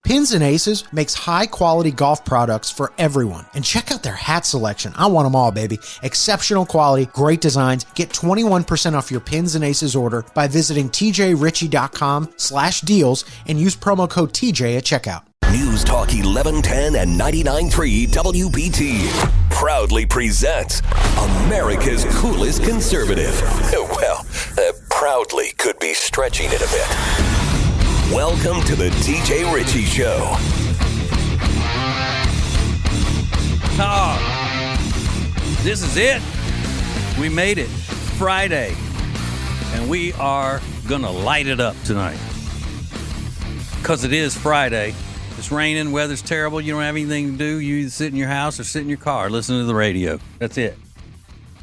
Pins and Aces makes high-quality golf products for everyone. And check out their hat selection. I want them all, baby. Exceptional quality, great designs. Get 21% off your Pins and Aces order by visiting tjritchie.com/deals and use promo code TJ at checkout. News Talk 1110 and 99.3 WBT proudly presents America's coolest conservative. Well, proudly could be stretching it a bit. Welcome to the TJ Ritchie Show. This is it. We made it. Friday. And we are going to light it up tonight. Because it is Friday. It's raining. Weather's terrible. You don't have anything to do. You either sit in your house or sit in your car listening to the radio. That's it.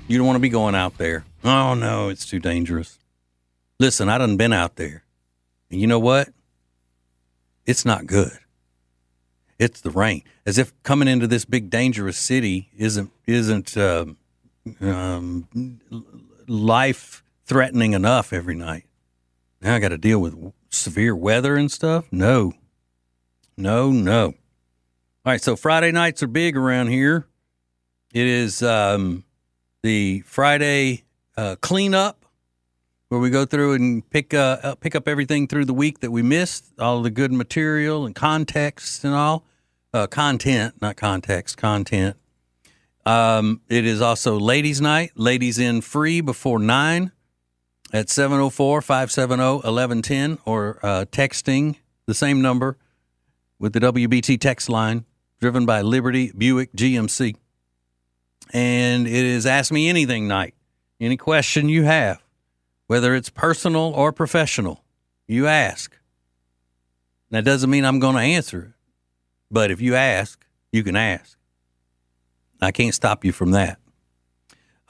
You don't want to be going out there. Oh, no, it's too dangerous. Listen, I done been out there. And you know what? It's not good. It's the rain. As if coming into this big dangerous city isn't life-threatening enough every night. Now I got to deal with severe weather and stuff? No. All right, so Friday nights are big around here. It is the Friday cleanup, where we go through and pick up everything through the week that we missed, all the good material and context and all. Content, not context, content. It is also Ladies' Night. Ladies in free before 9 at 704-570-1110 or texting the same number with the WBT text line, driven by Liberty Buick GMC. And it is Ask Me Anything night. Any question you have, whether it's personal or professional, you ask. That doesn't mean I'm going to answer it. But if you ask, you can ask. I can't stop you from that.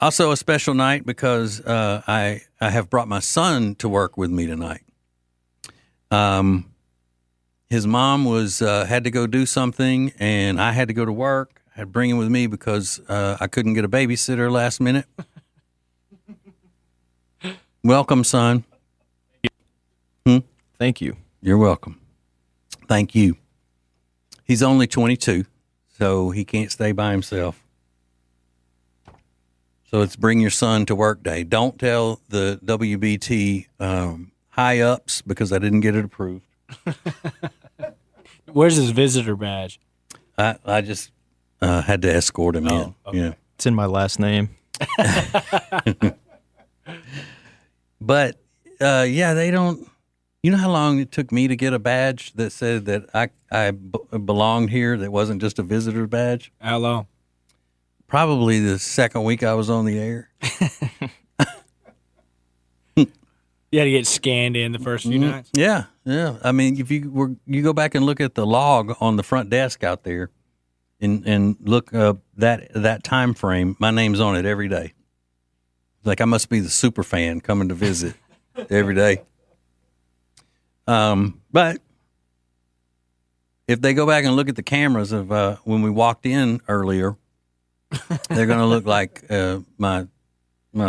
Also a special night because I have brought my son to work with me tonight. His mom had to go do something, and I had to go to work. I had to bring him with me because I couldn't get a babysitter last minute. Welcome, son. Thank you. You're welcome. Thank you. He's only 22, so he can't stay by himself. So it's bring your son to work day. Don't tell the WBT high-ups because I didn't get it approved. Where's his visitor badge? I just had to escort him in. Okay. Yeah. It's in my last name. But, they don't. You know how long it took me to get a badge that said that I belonged here, that wasn't just a visitor badge? How long? Probably the second week I was on the air. You had to get scanned in the first few nights? Yeah. I mean, if you go back and look at the log on the front desk out there and look up that time frame, my name's on it every day. Like I must be the super fan coming to visit every day. But if they go back and look at the cameras of when we walked in earlier, they're going to look like my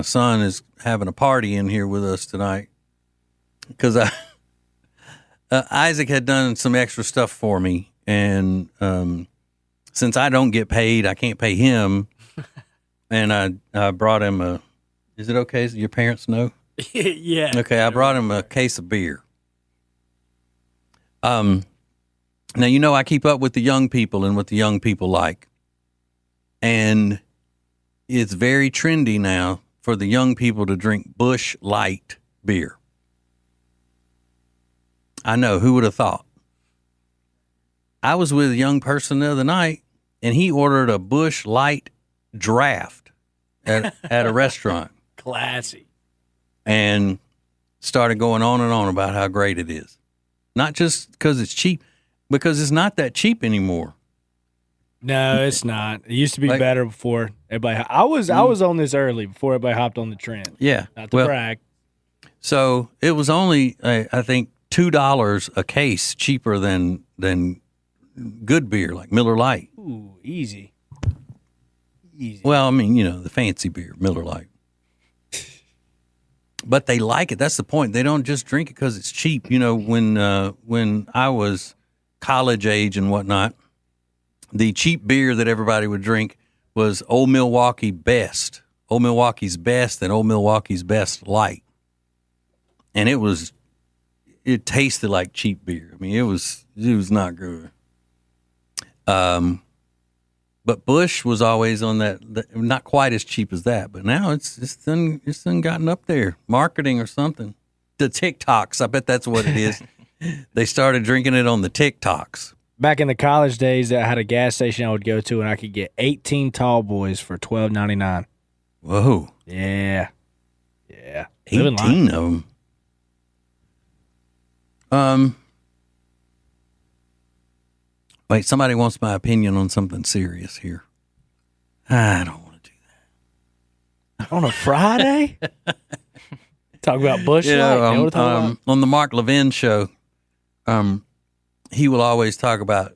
son is having a party in here with us tonight. Because Isaac had done some extra stuff for me, and since I don't get paid, I can't pay him. And I brought him a. Is it okay? Your parents know? Yeah. Okay, I brought him a case of beer. Now I keep up with the young people and what the young people like, and it's very trendy now for the young people to drink Busch Light beer. I know, who would have thought? I was with a young person the other night, and he ordered a Busch Light draft at a restaurant. Classy. And started going on and on about how great it is. Not just because it's cheap, because it's not that cheap anymore. No, it's not. It used to be better before everybody. I was on this early before everybody hopped on the trend. Yeah. Not to brag. So it was only, I think, $2 a case cheaper than good beer like Miller Lite. Ooh, easy. Well, I mean, the fancy beer, Miller Lite. But they like it. That's the point. They don't just drink it because it's cheap. When I was college age and whatnot, the cheap beer that everybody would drink was Old Milwaukee Best, Old Milwaukee's Best, and Old Milwaukee's Best Light, and it tasted like cheap beer. I mean, it was not good. But Bush was always on that, not quite as cheap as that, but now it's done gotten up there, marketing or something. The TikToks, I bet that's what it is. They started drinking it on the TikToks. Back in the college days, I had a gas station I would go to, and I could get 18 tall boys for $12.99. Whoa. Yeah. 18 of them. Wait, somebody wants my opinion on something serious here. I don't want to do that. On a Friday? Talk about Bush Light. On the Mark Levin show, he will always talk about,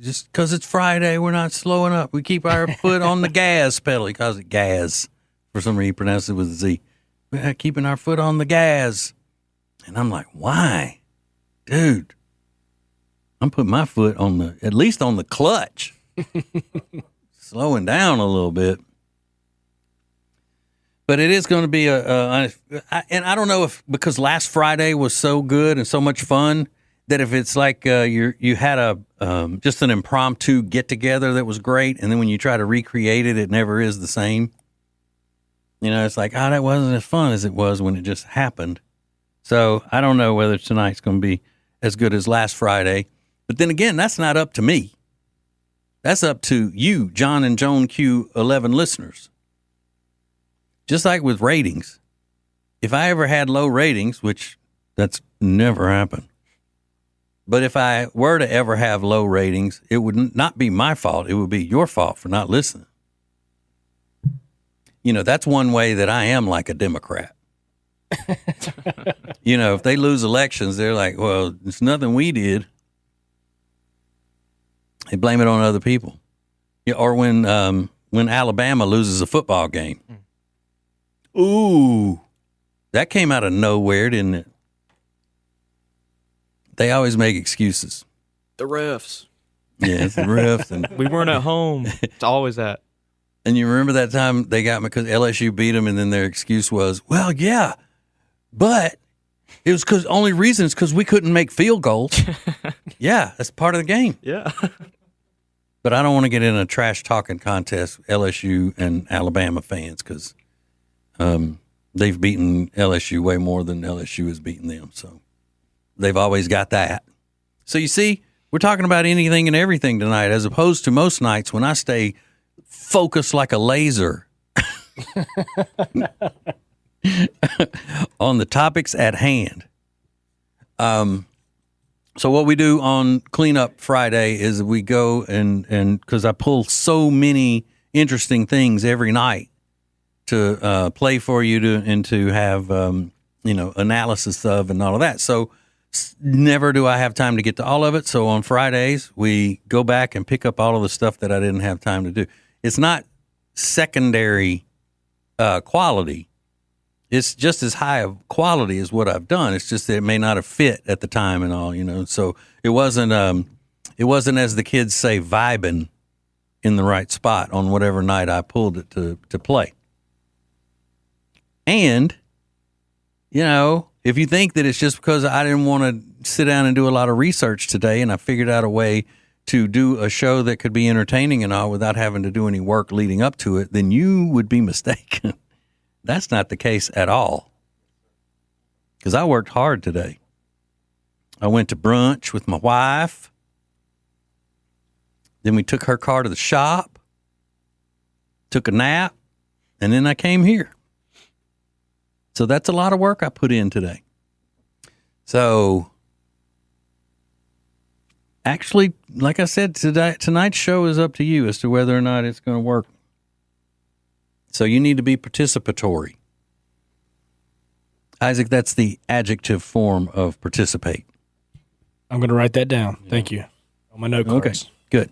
just because it's Friday, we're not slowing up. We keep our foot on the gas pedal. He calls it gas. For some reason, he pronounced it with a Z. We're keeping our foot on the gas. And I'm like, why? Dude, I'm putting my foot at least on the clutch. Slowing down a little bit. But it is going to be and I don't know if, because last Friday was so good and so much fun, that if it's like you had just an impromptu get together that was great, and then when you try to recreate it, it never is the same. It's like, that wasn't as fun as it was when it just happened. So I don't know whether tonight's going to be as good as last Friday. But then again, that's not up to me. That's up to you, John and Joan Q11 listeners. Just like with ratings, if I ever had low ratings, which that's never happened, but if I were to ever have low ratings, it would not be my fault. It would be your fault for not listening. That's one way that I am like a Democrat. If they lose elections, they're like, well, it's nothing we did. They blame it on other people. Or when Alabama loses a football game. Ooh, that came out of nowhere, didn't it? They always make excuses. The refs. Yeah, it's the refs. And we weren't at home. It's always that. And you remember that time they got me because LSU beat them, and then their excuse was, well, yeah, but it was only reason is because we couldn't make field goals. Yeah, that's part of the game. Yeah. But I don't want to get in a trash talking contest with LSU and Alabama fans because they've beaten LSU way more than LSU has beaten them. So they've always got that. So you see, we're talking about anything and everything tonight, as opposed to most nights when I stay focused like a laser on the topics at hand. So what we do on Cleanup Friday is we go and because I pull so many interesting things every night to play for you to have analysis of and all of that. So never do I have time to get to all of it. So on Fridays we go back and pick up all of the stuff that I didn't have time to do. It's not secondary quality. It's just as high of quality as what I've done. It's just that it may not have fit at the time and all, So it wasn't as the kids say, vibing in the right spot on whatever night I pulled it to play. And, if you think that it's just because I didn't want to sit down and do a lot of research today and I figured out a way to do a show that could be entertaining and all without having to do any work leading up to it, then you would be mistaken. That's not the case at all. Because I worked hard today. I went to brunch with my wife. Then we took her car to the shop, took a nap, and then I came here. So that's a lot of work I put in today. So actually, like I said, tonight's show is up to you as to whether or not it's going to work. So you need to be participatory. Isaac, that's the adjective form of participate. I'm going to write that down. Thank you. On my note cards. Okay, good.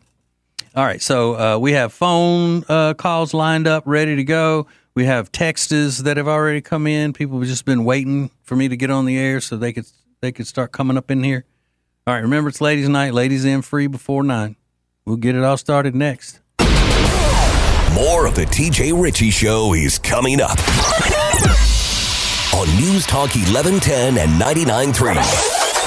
All right, so we have phone calls lined up, ready to go. We have texts that have already come in. People have just been waiting for me to get on the air so they could start coming up in here. All right, remember it's ladies' night. Ladies in free before 9. We'll get it all started next. More of the TJ Ritchie Show is coming up on News Talk 1110 and 99.3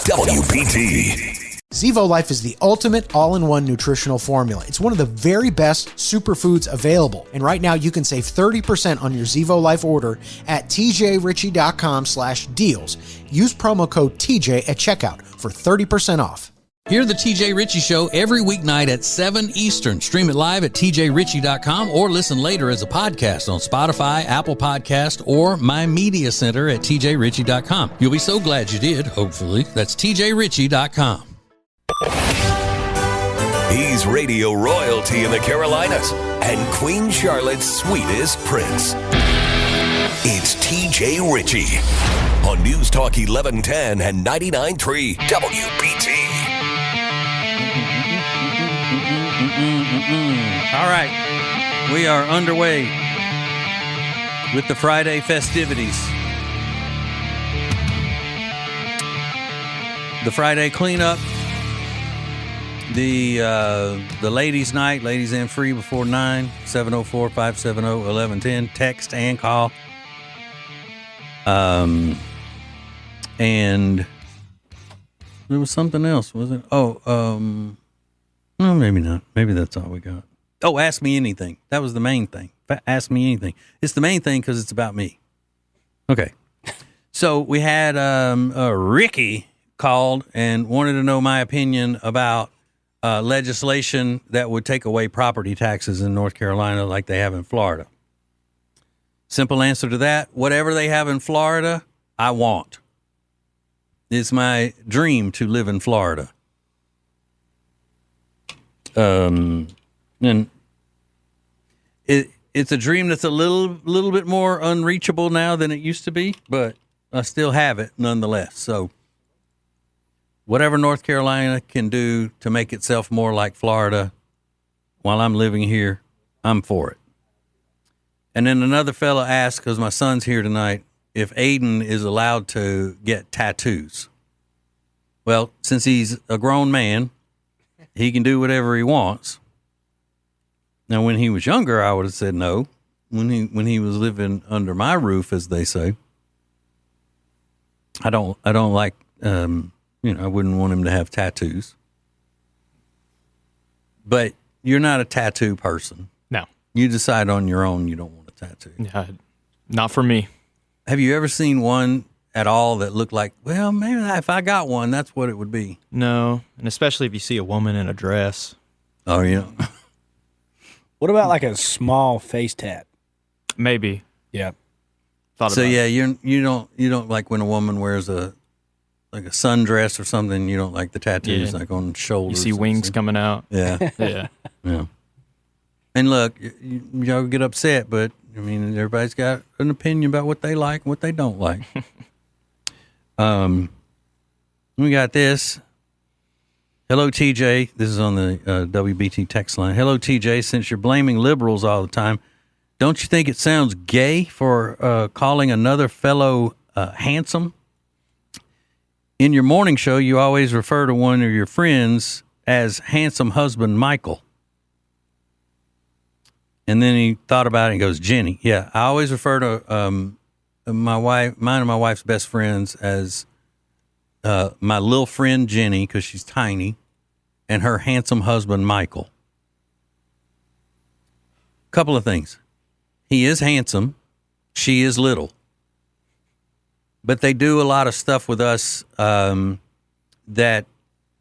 WBT. Zevo Life is the ultimate all-in-one nutritional formula. It's one of the very best superfoods available. And right now you can save 30% on your Zevo Life order at tjritchie.com/deals. Use promo code TJ at checkout for 30% off. Hear the TJ Ritchie Show every weeknight at 7 Eastern. Stream it live at tjritchie.com or listen later as a podcast on Spotify, Apple Podcast, or My Media Center at tjritchie.com. You'll be so glad you did, hopefully. That's tjritchie.com. He's radio royalty in the Carolinas and Queen Charlotte's sweetest prince. It's TJ Ritchie on News Talk 1110 and 99.3 WBT. All right, we are underway with the Friday festivities. The Friday cleanup, the ladies' night, ladies in free before 9, 704-570-1110, text and call. And there was something else, was it? No, maybe not. Maybe that's all we got. Oh, ask me anything. That was the main thing. Ask me anything. It's the main thing because it's about me. Okay. So we had Ricky called and wanted to know my opinion about legislation that would take away property taxes in North Carolina like they have in Florida. Simple answer to that, whatever they have in Florida, I want. It's my dream to live in Florida. And it's a dream that's a little bit more unreachable now than it used to be, but I still have it nonetheless. So whatever North Carolina can do to make itself more like Florida while I'm living here, I'm for it. And then another fella asked, because my son's here tonight, if Aiden is allowed to get tattoos. Well, since he's a grown man, he can do whatever he wants. Now, when he was younger, I would have said no. When he was living under my roof, as they say, I don't like, I wouldn't want him to have tattoos. But you're not a tattoo person. No. You decide on your own you don't want a tattoo. Not for me. Have you ever seen one at all that looked like, well, maybe if I got one, that's what it would be? No, and especially if you see a woman in a dress. Oh, yeah. What about like a small face tat? Maybe. Yeah. So yeah, you don't like when a woman wears a sundress or something. You don't like the tattoos like on the shoulders. You see wings coming out. Yeah. Yeah. Yeah. And look, y'all get upset, but I mean, everybody's got an opinion about what they like and what they don't like. We got this. Hello, TJ. This is on the WBT text line. Hello, TJ. Since you're blaming liberals all the time, don't you think it sounds gay for calling another fellow handsome? In your morning show, you always refer to one of your friends as handsome husband Michael. And then he thought about it and goes, Jenny. Yeah, I always refer to mine and my wife's best friends as my little friend Jenny, because she's tiny, and her handsome husband Michael. Couple of things. He is handsome. She is little. But they do a lot of stuff with us that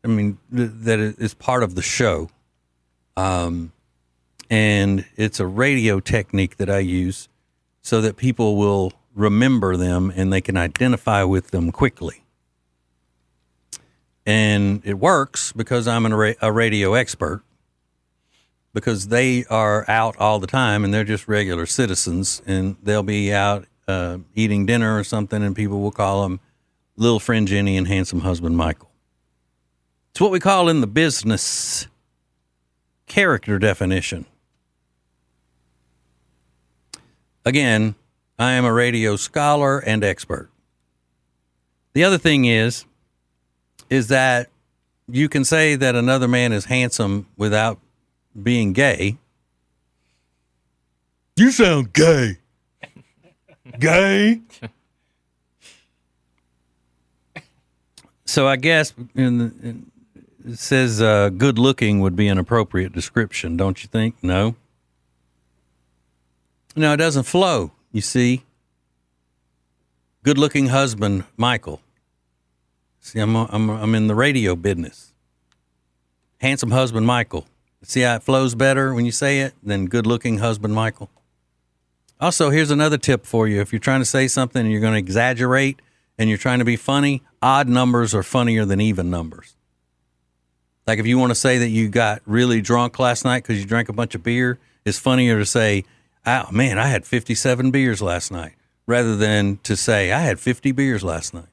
is part of the show. And it's a radio technique that I use so that people will remember them and they can identify with them quickly. And it works because I'm a radio expert, because they are out all the time and they're just regular citizens, and they'll be out eating dinner or something, and people will call them little friend Jenny and handsome husband Michael. It's what we call in the business character definition. Again, I am a radio scholar and expert. The other thing is that you can say that another man is handsome without being gay. You sound gay. Gay. So I guess it says good looking would be an appropriate description, don't you think? No. No, it doesn't flow, you see. Good looking husband, Michael. See, I'm in the radio business. Handsome husband, Michael. See how it flows better when you say it than good looking husband, Michael? Also, here's another tip for you. If you're trying to say something and you're going to exaggerate and you're trying to be funny, odd numbers are funnier than even numbers. Like if you want to say that you got really drunk last night because you drank a bunch of beer, it's funnier to say, oh, man, I had 57 beers last night, rather than to say, I had 50 beers last night.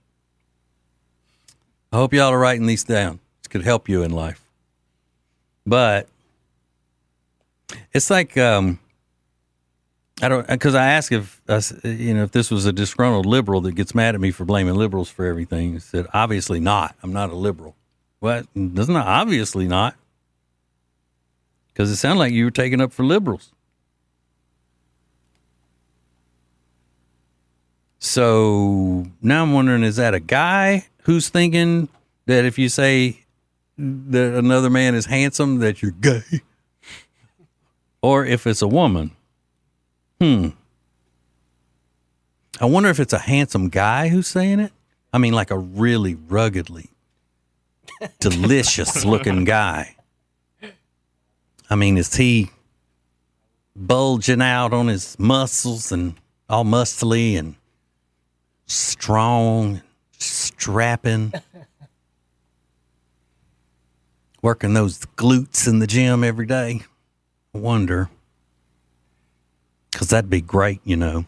I hope y'all are writing these down. This could help you in life. But it's like, because I asked if this was a disgruntled liberal that gets mad at me for blaming liberals for everything. He said, obviously not. I'm not a liberal. Well, doesn't it obviously not? Because it sounded like you were taking up for liberals. So now I'm wondering, is that a guy who's thinking that if you say that another man is handsome, that you're gay? Or if it's a woman? I wonder if it's a handsome guy who's saying it. I mean, like a really ruggedly delicious looking guy. I mean, is he bulging out on his muscles and all muscly and strong, strapping, working those glutes in the gym every day? I wonder. Because that'd be great, you know.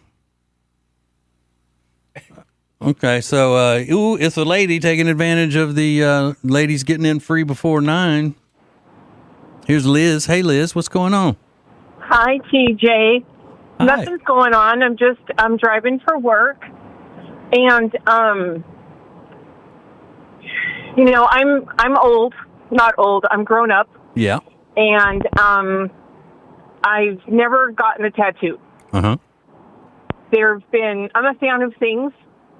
Okay, so it's a lady taking advantage of the ladies getting in free before 9. Here's Liz. Hey, Liz, what's going on? Hi, TJ. Hi. Nothing's going on. I'm driving for work, and I'm old. Not old. I'm grown up. Yeah. And I've never gotten a tattoo. Uh-huh. I'm a fan of things.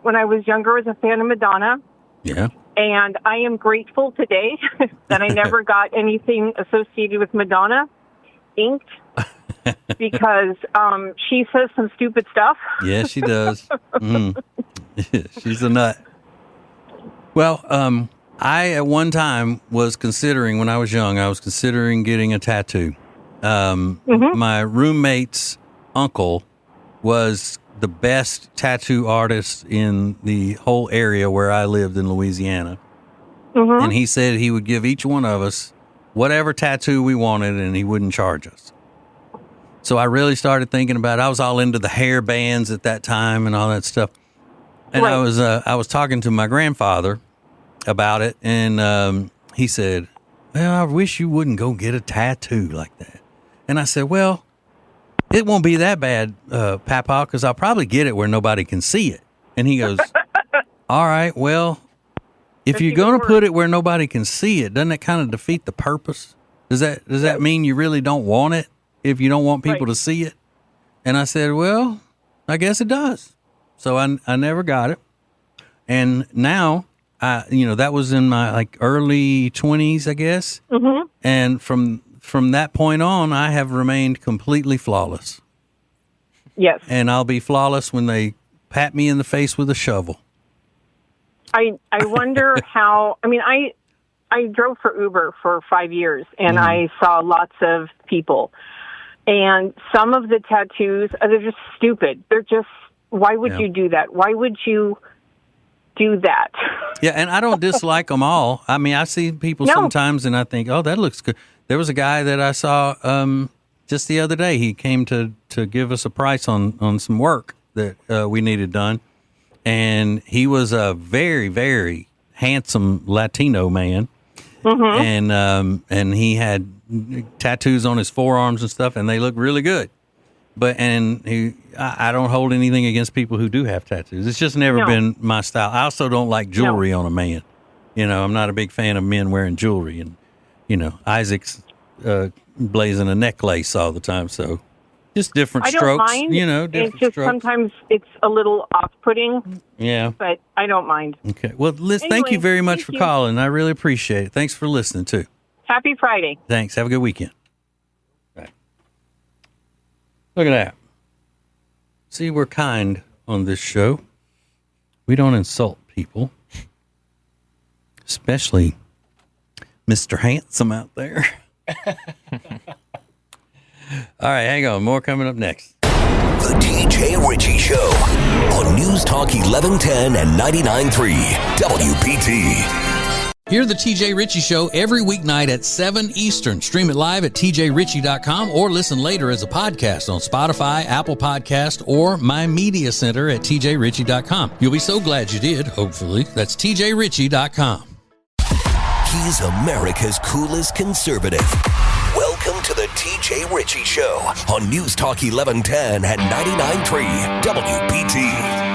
When I was younger, I was a fan of Madonna. Yeah. And I am grateful today that I never got anything associated with Madonna inked because she says some stupid stuff. Yeah, she does. She's a nut. Well, I at one time was considering, when I was young, getting a tattoo. My roommate's uncle was the best tattoo artist in the whole area where I lived in Louisiana. And he said he would give each one of us whatever tattoo we wanted and he wouldn't charge us. So I really started thinking about it. I was all into the hair bands at that time and all that stuff. And Right. I was talking to my grandfather about it, and he said, well, I wish you wouldn't go get a tattoo like that. And I said, well, it won't be that bad, Papa, because I'll probably get it where nobody can see it. And he goes, all right, well, if you're going to put it where nobody can see it, doesn't that kind of defeat the purpose? Does that mean you really don't want it if you don't want people to see it? And I said, well, I guess it does. So I never got it. And now, that was in my early 20s, I guess. Mm-hmm. And from that point on, I have remained completely flawless. Yes. And I'll be flawless when they pat me in the face with a shovel. I wonder how, I drove for Uber for 5 years, and I saw lots of people. And some of the tattoos, they're just stupid. They're just, why would you do that? Why would you do that? Yeah, and I don't dislike them all. I mean, I see people sometimes, and I think, oh, that looks good. There was a guy that I saw just the other day. He came to give us a price on some work that we needed done. And he was a very, very handsome Latino man. Mm-hmm. And he had tattoos on his forearms and stuff, and they look really good. I don't hold anything against people who do have tattoos. It's just never been my style. I also don't like jewelry on a man. I'm not a big fan of men wearing jewelry, and Isaac's blazing a necklace all the time. So just different I don't strokes. mind. Different It's just strokes. sometimes it's a little off-putting. Yeah. But I don't mind. Okay. Well, Liz, thank you Anyway, very much thank for you. calling. I really appreciate it. Thanks for listening too. Happy Friday. Thanks. Have a good weekend. Right. Look at that. See, we're kind on this show. We don't insult people, especially Mr. Handsome out there. All right, hang on. More coming up next. The TJ Ritchie Show on News Talk 1110 and 99.3 WBT. Hear the TJ Ritchie Show every weeknight at 7 Eastern. Stream it live at tjritchie.com or listen later as a podcast on Spotify, Apple Podcast, or My Media Center at tjritchie.com. You'll be so glad you did, hopefully. That's tjritchie.com. He's America's coolest conservative. Welcome to the TJ Ritchie Show on News Talk 1110 and 99.3 WBT.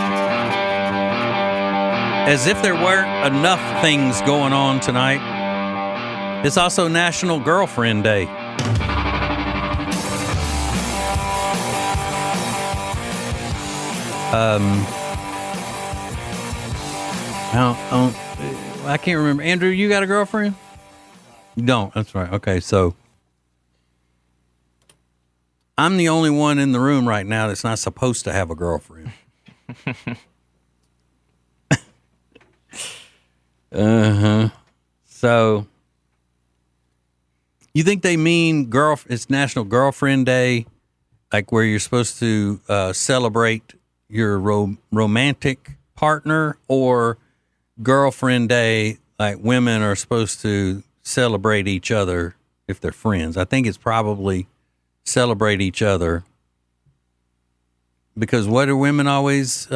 As if there weren't enough things going on tonight, it's also National Girlfriend Day. I can't remember. Andrew, you got a girlfriend? You don't. That's right. Okay, so I'm the only one in the room right now that's not supposed to have a girlfriend. So you think they mean it's National Girlfriend Day, like where you're supposed to celebrate your romantic partner, or Girlfriend Day, like women are supposed to celebrate each other if they're friends? I think it's probably celebrate each other, because what are women always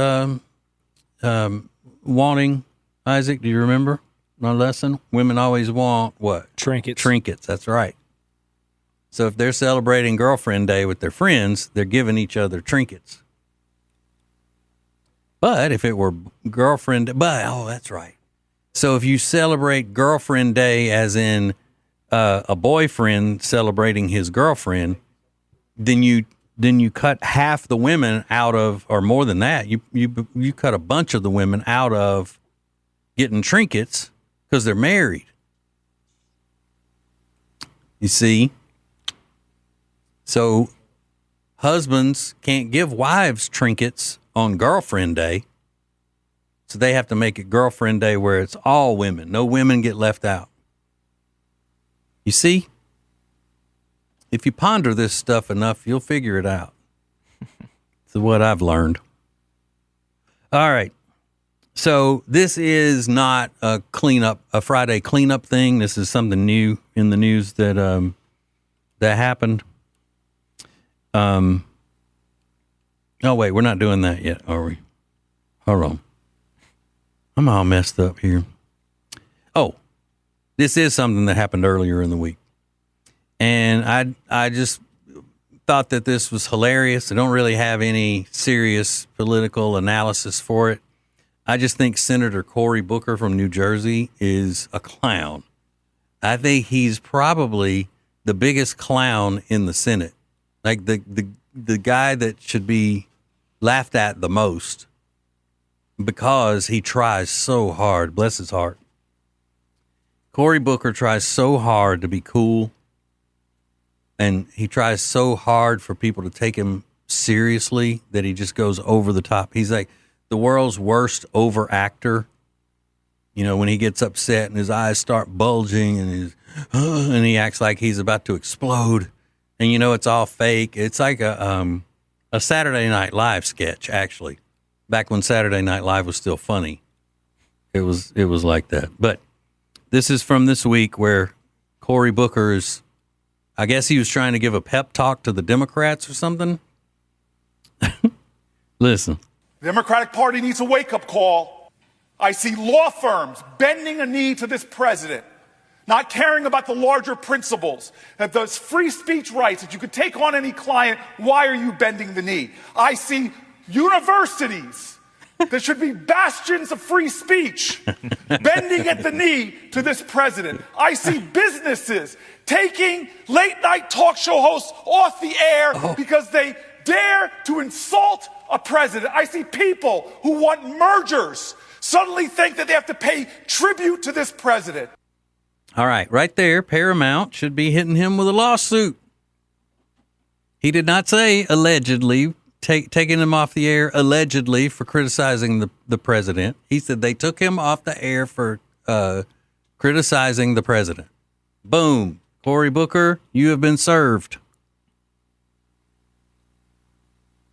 wanting? Isaac, do you remember my lesson? Women always want what? Trinkets. Trinkets, that's right. So if they're celebrating Girlfriend Day with their friends, they're giving each other trinkets. But if it were that's right. So if you celebrate Girlfriend Day as in a boyfriend celebrating his girlfriend, then you cut half the women out of, or more than that, you cut a bunch of the women out of getting trinkets because they're married. You see? So husbands can't give wives trinkets on Girlfriend Day. So they have to make it Girlfriend Day where it's all women. No women get left out. You see? If you ponder this stuff enough, you'll figure it out. That's what I've learned. All right. So this is not a Friday cleanup thing. This is something new in the news that happened. Oh wait, we're not doing that yet, are we? Hold on. I'm all messed up here. Oh, this is something that happened earlier in the week. And I just thought that this was hilarious. I don't really have any serious political analysis for it. I just think Senator Cory Booker from New Jersey is a clown. I think he's probably the biggest clown in the Senate. Like the guy that should be laughed at the most, because he tries so hard. Bless his heart. Cory Booker tries so hard to be cool, and he tries so hard for people to take him seriously that he just goes over the top. He's like the world's worst overactor. You know, when he gets upset and his eyes start bulging and and he acts like he's about to explode, and you know it's all fake. It's like a Saturday Night Live sketch, actually. Back when Saturday Night Live was still funny, it was like that. But this is from this week where Cory Booker's, I guess he was trying to give a pep talk to the Democrats or something. Listen. The Democratic Party needs a wake-up call. I see law firms bending a knee to this president, not caring about the larger principles, that those free speech rights, that you could take on any client. Why are you bending the knee? I see universities There should be bastions of free speech bending at the knee to this president. I see businesses taking late night talk show hosts off the air because they dare to insult a president. I see people who want mergers suddenly think that they have to pay tribute to this president. All right, right there, Paramount should be hitting him with a lawsuit. He did not say allegedly, taking him off the air allegedly for criticizing the president. He said they took him off the air for criticizing the president. Boom. Cory Booker, you have been served.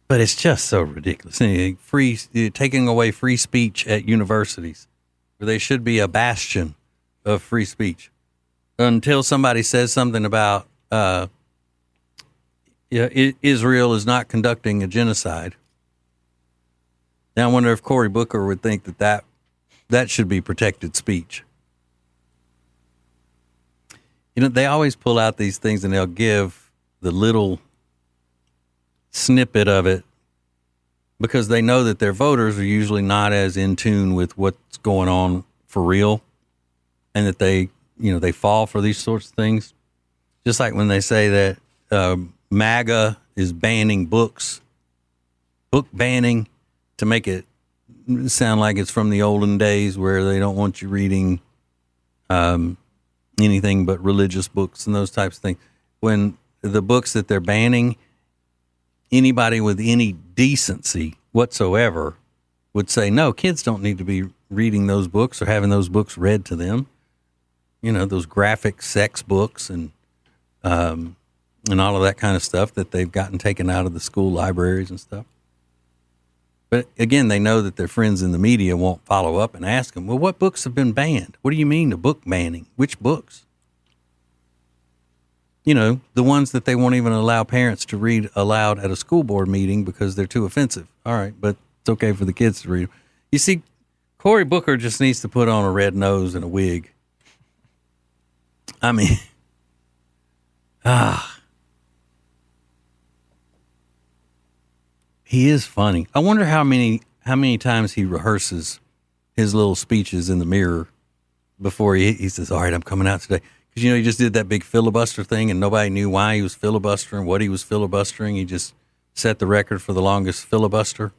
But it's just so ridiculous. Taking away free speech at universities, where they should be a bastion of free speech, until somebody says something about Israel is not conducting a genocide. Now I wonder if Cory Booker would think that should be protected speech. You know, they always pull out these things and they'll give the little snippet of it because they know that their voters are usually not as in tune with what's going on for real, and that they fall for these sorts of things. Just like when they say that MAGA is banning books, book banning, to make it sound like it's from the olden days where they don't want you reading anything but religious books and those types of things. When the books that they're banning, anybody with any decency whatsoever would say, no, kids don't need to be reading those books or having those books read to them. You know, those graphic sex books and all of that kind of stuff that they've gotten taken out of the school libraries and stuff. But again, they know that their friends in the media won't follow up and ask them, well, what books have been banned? What do you mean, a book banning? Which books? You know, the ones that they won't even allow parents to read aloud at a school board meeting because they're too offensive. All right, but it's okay for the kids to read them. You see, Cory Booker just needs to put on a red nose and a wig. I mean, he is funny. I wonder how many times he rehearses his little speeches in the mirror before he says, all right, I'm coming out today. Because, you know, he just did that big filibuster thing and nobody knew why he was filibustering, what he was filibustering. He just set the record for the longest filibuster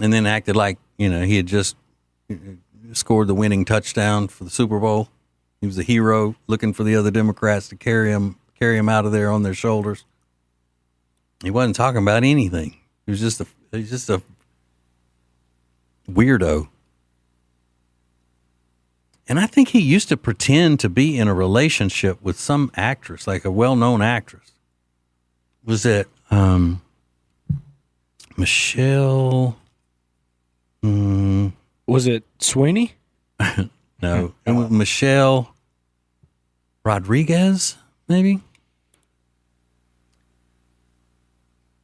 and then acted like, you know, he had just scored the winning touchdown for the Super Bowl. He was a hero looking for the other Democrats to carry him out of there on their shoulders. He wasn't talking about anything. He was just a weirdo. And I think he used to pretend to be in a relationship with some actress, like a well-known actress. Was it Michelle? Was it Sweeney? No, it was Michelle Rodriguez, maybe.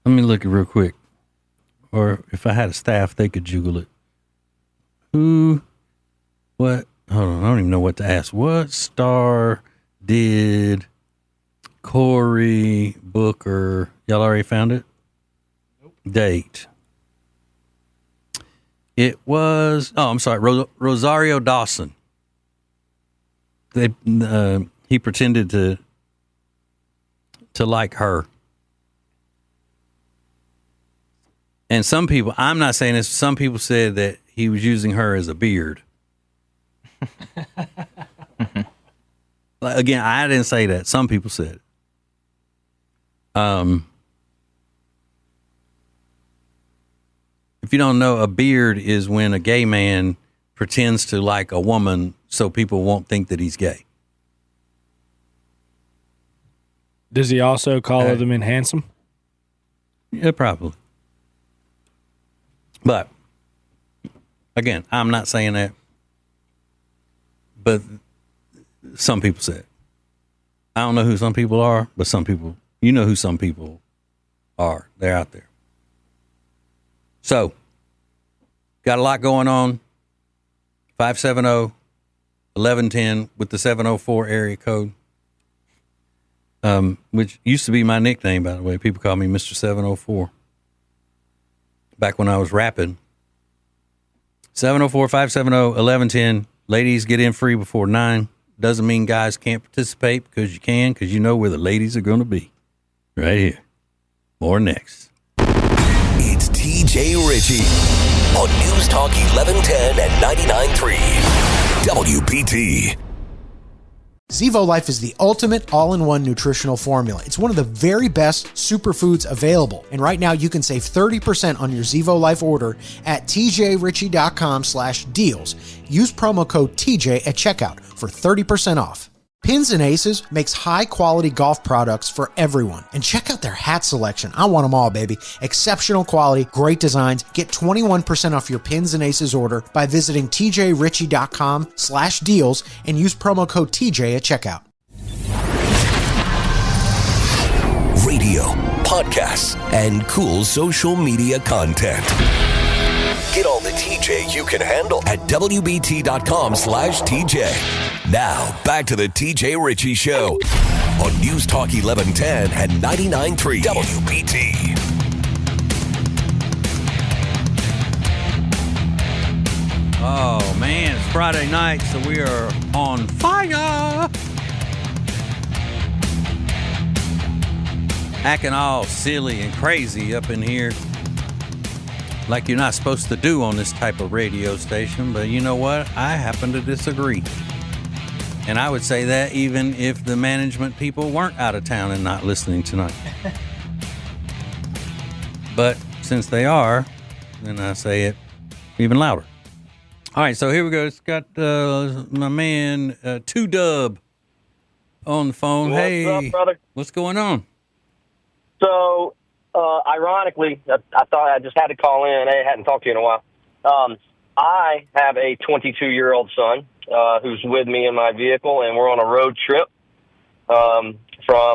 Let me look it real quick. Or if I had a staff, they could juggle it. What? Hold on, I don't even know what to ask. What star did Cory Booker? Y'all already found it? Nope. Date. It was, I'm sorry, Rosario Dawson. He pretended to like her. And some people, I'm not saying this, some people said that he was using her as a beard. Again, I didn't say that. Some people said it. If you don't know, a beard is when a gay man pretends to like a woman so people won't think that he's gay. Does he also call them in handsome? Yeah, probably. But again, I'm not saying that. But some people said. I don't know who some people are, but some people, you know who some people are. They're out there. So, got a lot going on. 570-1110 with the 704 area code, which used to be my nickname, by the way. People call me Mr. 704. Back when I was rapping 704-570-1110. Ladies, get in free before 9. Doesn't mean guys can't participate, because you can, because you know where the ladies are going to be. Right here. More next. It's TJ Ritchie on News Talk 1110 and 99.3 WBT. Zevo Life is the ultimate all-in-one nutritional formula. It's one of the very best superfoods available. And right now you can save 30% on your Zevo Life order at tjritchie.com/deals. Use promo code TJ at checkout for 30% off. Pins and Aces makes high-quality golf products for everyone. And check out their hat selection. I want them all, baby. Exceptional quality, great designs. Get 21% off your Pins and Aces order by visiting tjritchie.com/deals and use promo code TJ at checkout. Radio, podcasts, and cool social media content. Get all the TJ you can handle at WBT.com/TJ. Now, back to the TJ Ritchie Show on News Talk 1110 and 99.3 WBT. Oh, man, it's Friday night, so we are on fire. Acting all silly and crazy up in here, like you're not supposed to do on this type of radio station. But you know what? I happen to disagree. And I would say that even if the management people weren't out of town and not listening tonight. But since they are, then I say it even louder. All right, so here we go. It's got my man, 2Dub, on the phone. What's up, brother? What's going on? So, ironically, I thought I just had to call in. I hadn't talked to you in a while. I have a 22-year-old son who's with me in my vehicle, and we're on a road trip from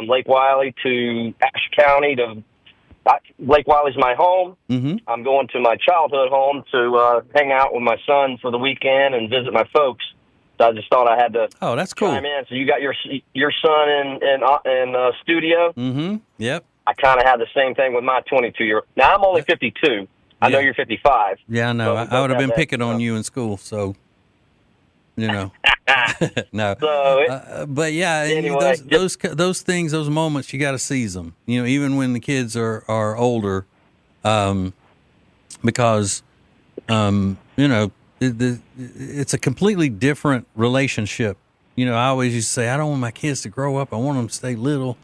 Lake Wiley to Ashe County to Lake Wiley's my home. Mm-hmm. I'm going to my childhood home to hang out with my son for the weekend and visit my folks. So I just thought I had to. Oh, that's cool. chime in. So you got your son in studio. Mm-hmm. Yep. I kind of had the same thing with my 22-year-old. Now I'm only 52. I know you're 55. Yeah, I know. So I would have been picking on you in school, so you know. No. So but yeah, anyway, those things, those moments, you got to seize them. You know, even when the kids are older, because you know, it's a completely different relationship. You know, I always used to say, I don't want my kids to grow up. I want them to stay little.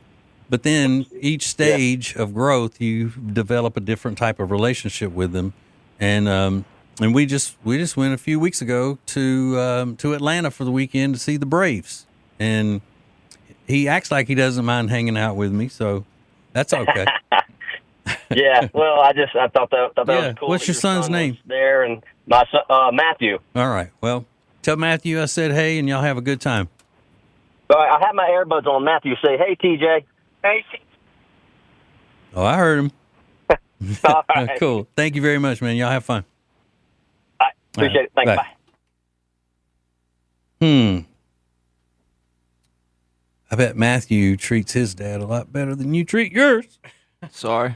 But then each stage of growth, you develop a different type of relationship with them. And we just went a few weeks ago to Atlanta for the weekend to see the Braves. And he acts like he doesn't mind hanging out with me, so that's okay. Yeah, well, I thought that was cool. What's your son's name? There, and my son, Matthew. All right. Well, tell Matthew I said hey, and y'all have a good time. All right, I have my earbuds on. Matthew, say, hey, TJ. Hey. Oh, I heard him. All right. Cool. Thank you very much, man. Y'all have fun. I appreciate it. Thanks. Bye. I bet Matthew treats his dad a lot better than you treat yours. Sorry.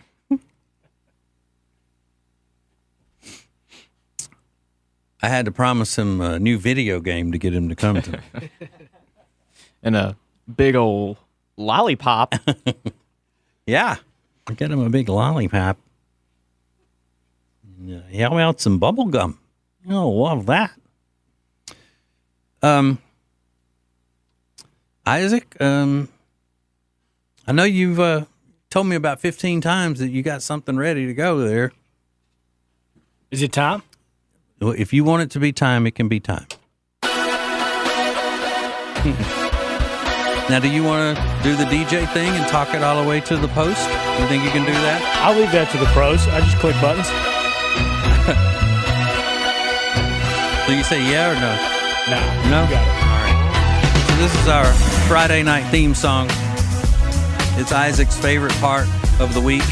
I had to promise him a new video game to get him to come to me. And a big old lollipop. Yeah. I got him a big lollipop. How about some bubble gum? Oh, love that. Isaac, I know you've told me about 15 times that you got something ready to go there. Is it time? Well, if you want it to be time, it can be time. Now, do you want to do the DJ thing and talk it all the way to the post? You think you can do that? I'll leave that to the pros. I just click buttons. So you say yeah or no? No. No? Got it. All right. So this is our Friday night theme song. It's Isaac's favorite part of the week.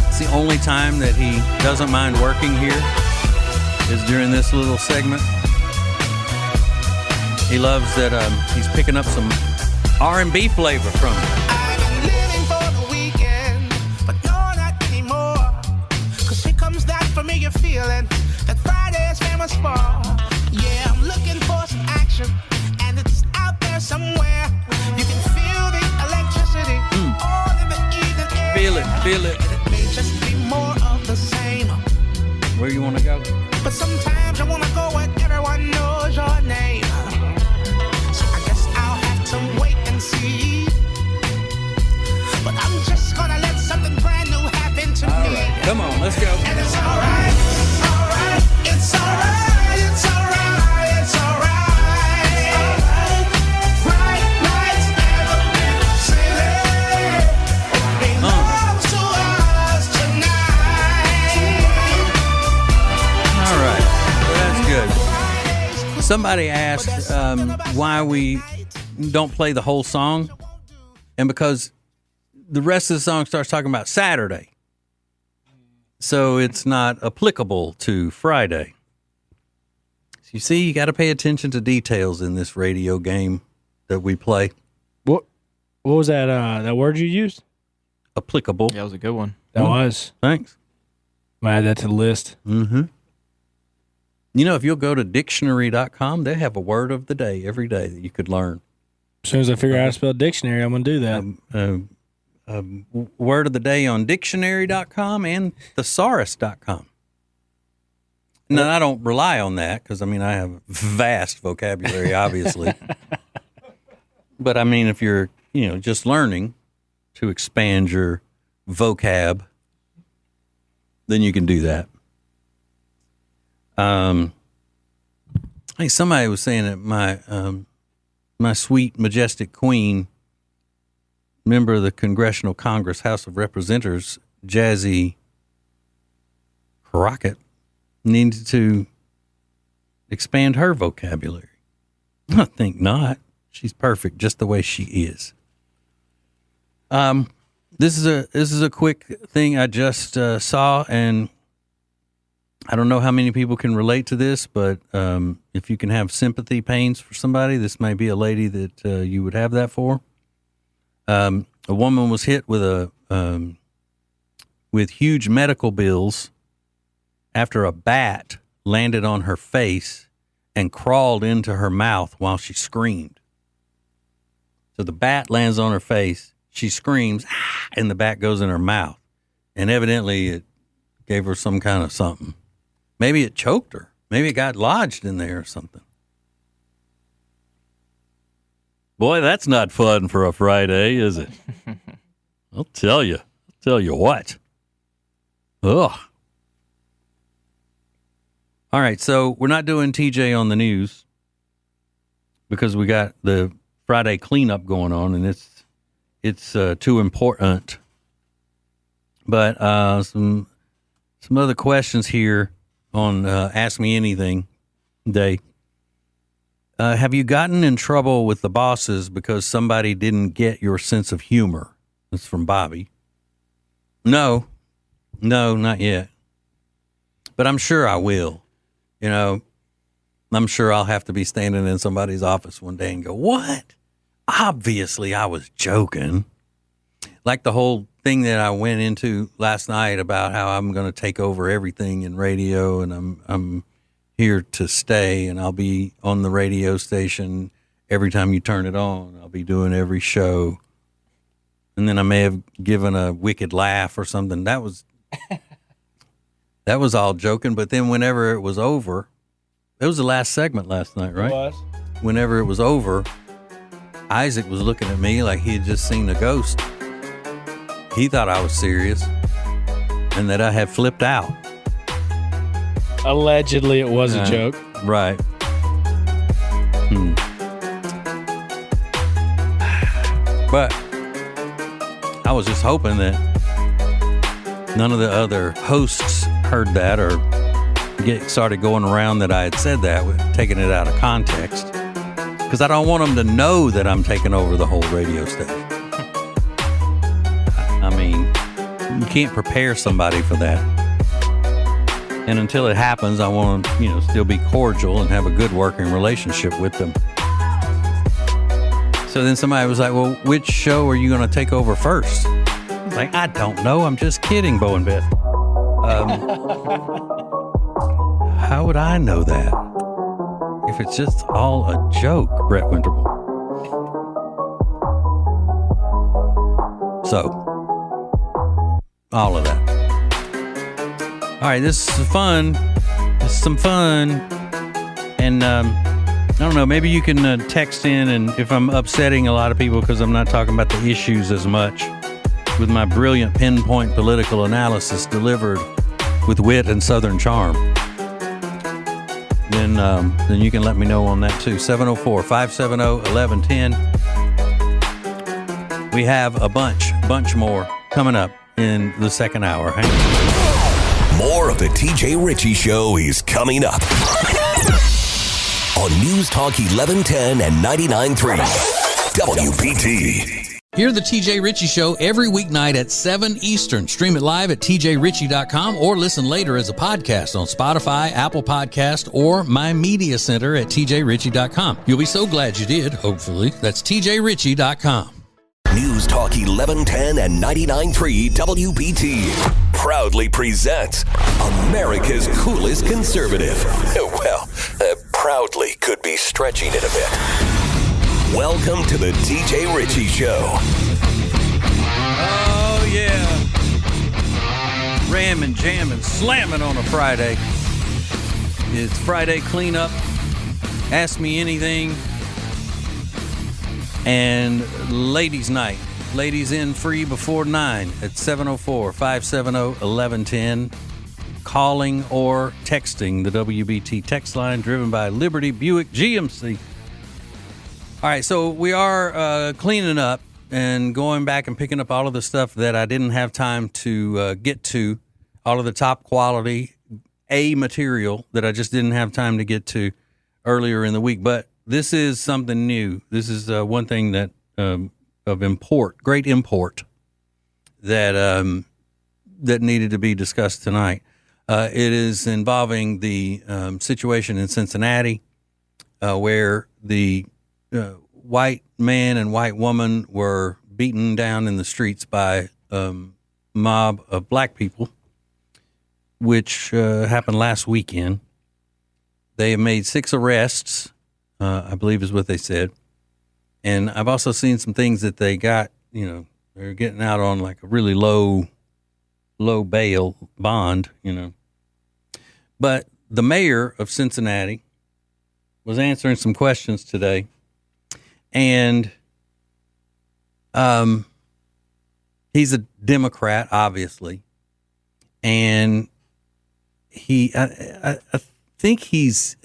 It's the only time that he doesn't mind working here is during this little segment. He loves that he's picking up some R&B flavor from it. I've been living for the weekend, but no, not anymore. 'Cause here comes that familiar feeling that Friday's family must fall. Yeah, I'm looking for some action, and it's out there somewhere. You can feel the electricity all in the evening air. Feel it. It may just be more of the same. Where you want to go? But sometimes I wanna go where everyone knows your name. So I guess I'll have to wait and see. But I'm just gonna let something brand new happen to All me. right, come on, let's go. And it's alright, alright, it's alright, it's alright, it's alright. Bright lights never been silly. Belongs to us tonight. All right, well, that's good. Somebody asked why we don't play the whole song, and because the rest of the song starts talking about Saturday, so it's not applicable to Friday. So you see, you got to pay attention to details in this radio game that we play. What was that? That word you used? Applicable. Yeah, that was a good one. That was. Thanks. I'm gonna add that to the list. Mm-hmm. You know, if you'll go to dictionary.com, they have a word of the day every day that you could learn. As soon as I figure out how to spell dictionary, I'm gonna do that. Word of the day on dictionary.com and thesaurus.com. Now, I don't rely on that because, I mean, I have vast vocabulary, obviously. But, I mean, if you're, just learning to expand your vocab, then you can do that. I think somebody was saying that my sweet, majestic queen, member of the Congressional Congress, House of Representatives, Jazzy Crockett, needed to expand her vocabulary. I think not. She's perfect just the way she is. This is a quick thing I just saw, and I don't know how many people can relate to this, but if you can have sympathy pains for somebody, this may be a lady that you would have that for. A woman was hit with with huge medical bills after a bat landed on her face and crawled into her mouth while she screamed. So the bat lands on her face, she screams, and the bat goes in her mouth. And evidently it gave her some kind of something. Maybe it choked her. Maybe it got lodged in there or something. Boy, that's not fun for a Friday, is it? I'll tell you what. Ugh. All right, so we're not doing TJ on the news because we got the Friday cleanup going on, and it's too important. But some other questions here on Ask Me Anything Day. Have you gotten in trouble with the bosses because somebody didn't get your sense of humor? That's from Bobby. No, not yet. But I'm sure I will. I'm sure I'll have to be standing in somebody's office one day and go, what? Obviously, I was joking. Like the whole thing that I went into last night about how I'm going to take over everything in radio, and I'm here to stay, and I'll be on the radio station every time you turn it on. I'll be doing every show. And then I may have given a wicked laugh or something. That was all joking. But then whenever it was over, it was the last segment last night, right? It was. Whenever it was over, Isaac was looking at me like he had just seen a ghost. He thought I was serious and that I had flipped out. Allegedly, it was a joke. Right. But I was just hoping that none of the other hosts heard that or started going around that I had said that, taking it out of context. Because I don't want them to know that I'm taking over the whole radio station. I mean, you can't prepare somebody for that. And until it happens, I want to, still be cordial and have a good working relationship with them. So then somebody was like, well, which show are you going to take over first? I was like, I don't know. I'm just kidding, Bo and Beth. How would I know that? If it's just all a joke, Brett Winterble. So, all of that. All right, this is fun. This is some fun. And I don't know, maybe you can text in, and if I'm upsetting a lot of people because I'm not talking about the issues as much, with my brilliant pinpoint political analysis delivered with wit and southern charm, then you can let me know on that too. 704-570-1110. We have a bunch more coming up in the second hour. Hang on. More of the TJ Ritchie Show is coming up on News Talk 1110 and 99.3 WBT. Hear the TJ Ritchie Show every weeknight at 7 Eastern. Stream it live at tjritchie.com or listen later as a podcast on Spotify, Apple Podcast, or my media center at tjritchie.com. You'll be so glad you did, hopefully. That's tjritchie.com. News Talk 1110 and 99.3 WBT proudly presents America's coolest conservative. Well, proudly could be stretching it a bit. Welcome to the TJ Ritchie Show. Oh, yeah. Ramming, jamming, slamming on a Friday. It's Friday cleanup. Ask me anything. And ladies' night. Ladies in free before 9 at 704-570-1110. Calling or texting the WBT text line driven by Liberty Buick GMC. All right, so we are cleaning up and going back and picking up all of the stuff that I didn't have time to get to, all of the top quality material that I just didn't have time to get to earlier in the week. But this is something new. This is one thing that of import, great import, that that needed to be discussed tonight. It is involving the situation in Cincinnati where the white man and white woman were beaten down in the streets by a mob of black people, which happened last weekend. They have made 6 arrests, I believe is what they said. And I've also seen some things that they got, they're getting out on like a really low bail bond, But the mayor of Cincinnati was answering some questions today. And he's a Democrat, obviously, and I think he's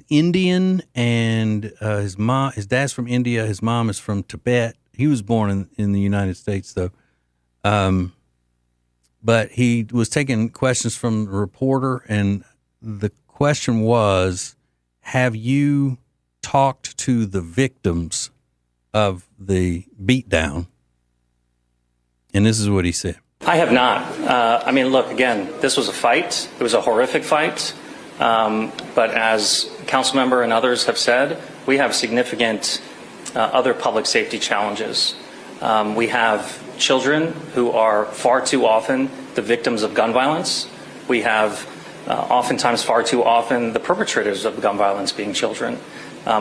Indian, and his dad's from India, his mom is from Tibet. He was born in the United States, though. But he was taking questions from the reporter, and the question was, have you talked to the victims of the beatdown? And this is what he said. I have not. Look, again, this was a fight. It was a horrific fight. But as council member and others have said, we have significant other public safety challenges. We have children who are far too often the victims of gun violence. We have oftentimes far too often the perpetrators of gun violence being children.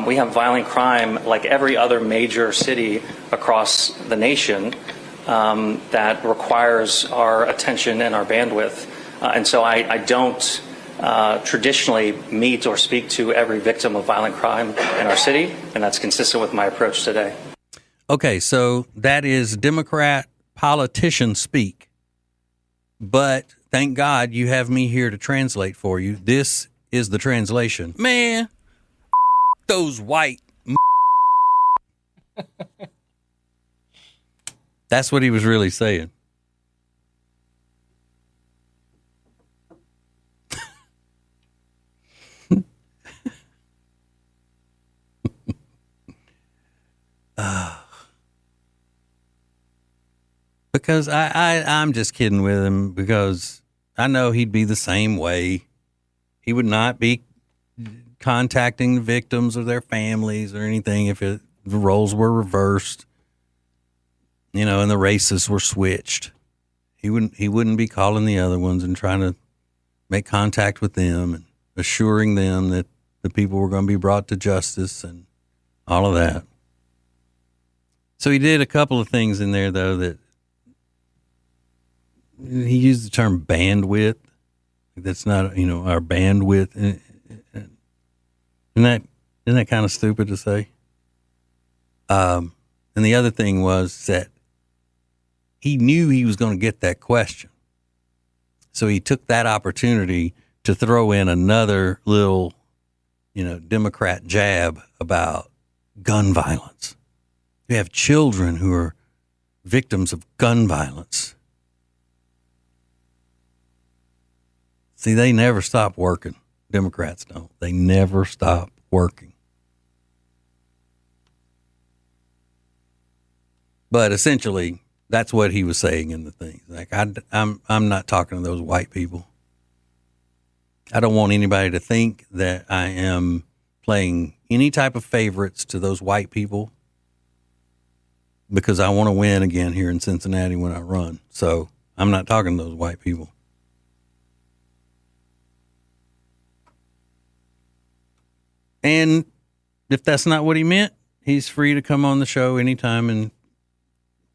We have violent crime like every other major city across the nation that requires our attention and our bandwidth. And so I don't traditionally meet or speak to every victim of violent crime in our city, and that's consistent with my approach today. Okay, so that is Democrat politician speak. But thank God you have me here to translate for you. This is the translation. Man, those white. That's what he was really saying. Because I'm just kidding with him, because I know he'd be the same way. He would not be contacting the victims or their families or anything if the roles were reversed, and the races were switched. He wouldn't be calling the other ones and trying to make contact with them and assuring them that the people were going to be brought to justice and all of that. So he did a couple of things in there, though, that he used the term bandwidth. That's not, our bandwidth. Isn't that kind of stupid to say? And the other thing was that he knew he was going to get that question. So he took that opportunity to throw in another little, Democrat jab about gun violence. We have children who are victims of gun violence. See, they never stop working. Democrats don't. They never stop working. But essentially, that's what he was saying in the thing. Like, I'm not talking to those white people. I don't want anybody to think that I am playing any type of favorites to those white people, because I want to win again here in Cincinnati when I run. So I'm not talking to those white people. And if that's not what he meant, he's free to come on the show anytime and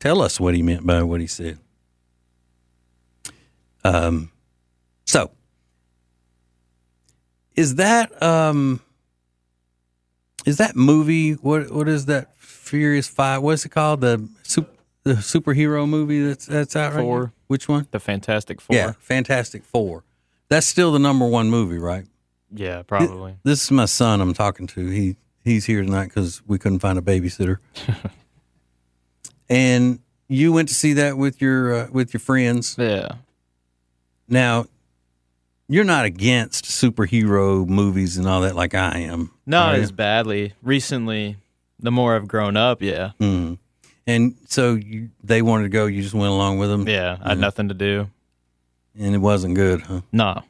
tell us what he meant by what he said. So is that movie? What is that? Furious 5? What's it called? The superhero movie that's out right now? Which one? The Fantastic Four. Yeah, Fantastic Four. That's still the number one movie, right? Yeah, probably. This is my son I'm talking to. He's here tonight because we couldn't find a babysitter. And you went to see that with your friends. Yeah. Now, you're not against superhero movies and all that like I am. Not as badly. Recently, the more I've grown up, yeah. Mm-hmm. And so they wanted to go, you just went along with them? Yeah, I had nothing to do. And it wasn't good, huh? No,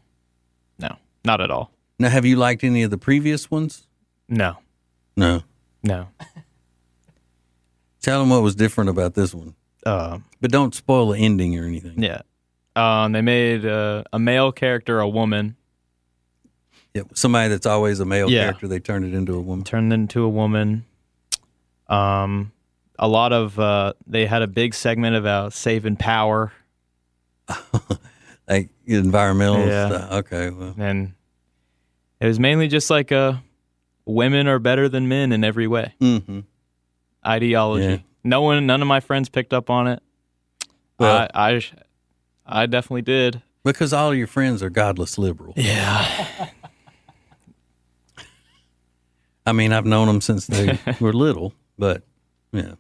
not at all. Now, have you liked any of the previous ones? No. Tell them what was different about this one. But don't spoil the ending or anything. Yeah. They made a male character a woman. Yeah, somebody that's always a male character, they turned it into a woman. Turned into a woman. A lot of, they had a big segment about saving power. Like environmental stuff. Okay. Well. And it was mainly just like women are better than men in every way. Mm-hmm. Ideology. Yeah. None of my friends picked up on it. Well, I definitely did. Because all your friends are godless liberals. Yeah. I mean, I've known them since they were little, but yeah.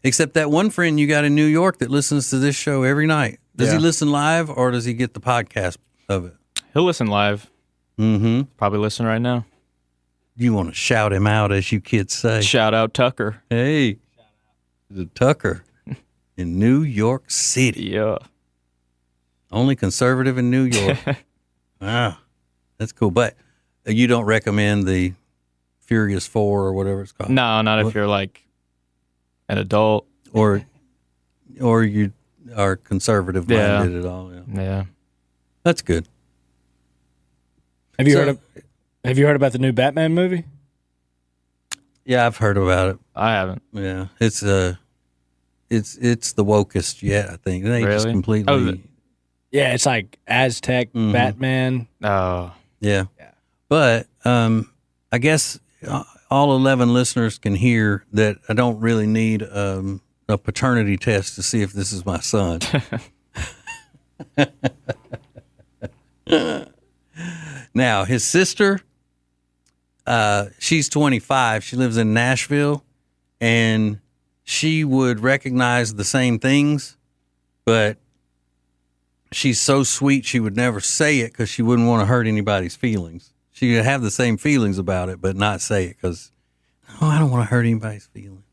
Except that one friend you got in New York that listens to this show every night. Does he listen live or does he get the podcast of it? He'll listen live. Mm-hmm. Probably listen right now. You want to shout him out, as you kids say. Shout out Tucker. Hey, the Tucker in New York City. Yeah. Only conservative in New York. Wow. That's cool. But you don't recommend the Furious 4 or whatever it's called? No, not if you're like an adult. Or you are conservative minded at all. Yeah. That's good. Have you heard about the new Batman movie? Yeah, I've heard about it. I haven't. Yeah. It's the wokest yet, I think. They just completely yeah, it's like Aztec Batman. Oh. Yeah. But I guess all 11 listeners can hear that I don't really need a paternity test to see if this is my son. Now, his sister, she's 25. She lives in Nashville, and she would recognize the same things, but she's so sweet she would never say it because she wouldn't want to hurt anybody's feelings. She would have the same feelings about it, but not say it because, I don't want to hurt anybody's feelings.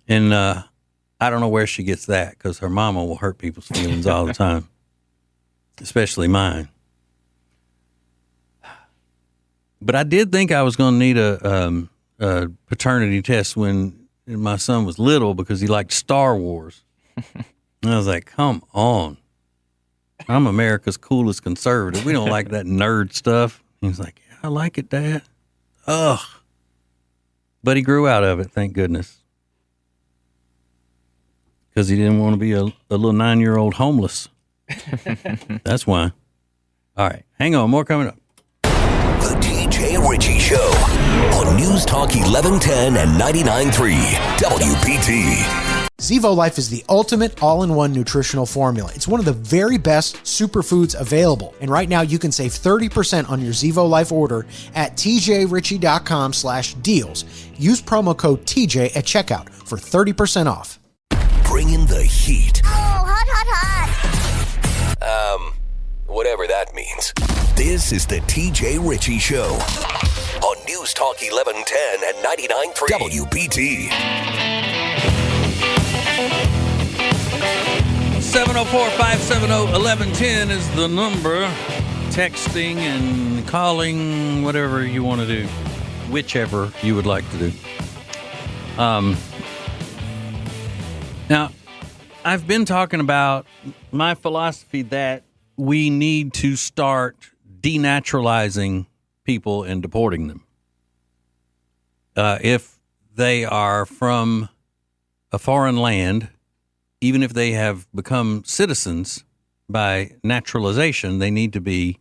And I don't know where she gets that because her mama will hurt people's feelings all the time, especially mine. But I did think I was going to need a paternity test when my son was little because he liked Star Wars. And I was like, come on. I'm America's coolest conservative. We don't like that nerd stuff. He's like, yeah, I like it, Dad. Ugh. But he grew out of it, thank goodness. Because he didn't want to be a little 9-year-old homeless. That's why. All right, hang on, more coming up. The TJ Ritchie Show on News Talk 1110 and 99.3 WBT. Zevo Life is the ultimate all-in-one nutritional formula. It's one of the very best superfoods available. And right now you can save 30% on your Zevo Life order at tjritchie.com/deals. Use promo code TJ at checkout for 30% off. Bringing the heat. Oh, hot, hot, hot. Whatever that means. This is the TJ Ritchie Show on News Talk 1110 and 99.3 WBT. 704-570-1110 is the number. Texting and calling, whatever you want to do. Whichever you would like to do. Now, I've been talking about my philosophy that we need to start denaturalizing people and deporting them. If they are from a foreign land, even if they have become citizens by naturalization, they need to be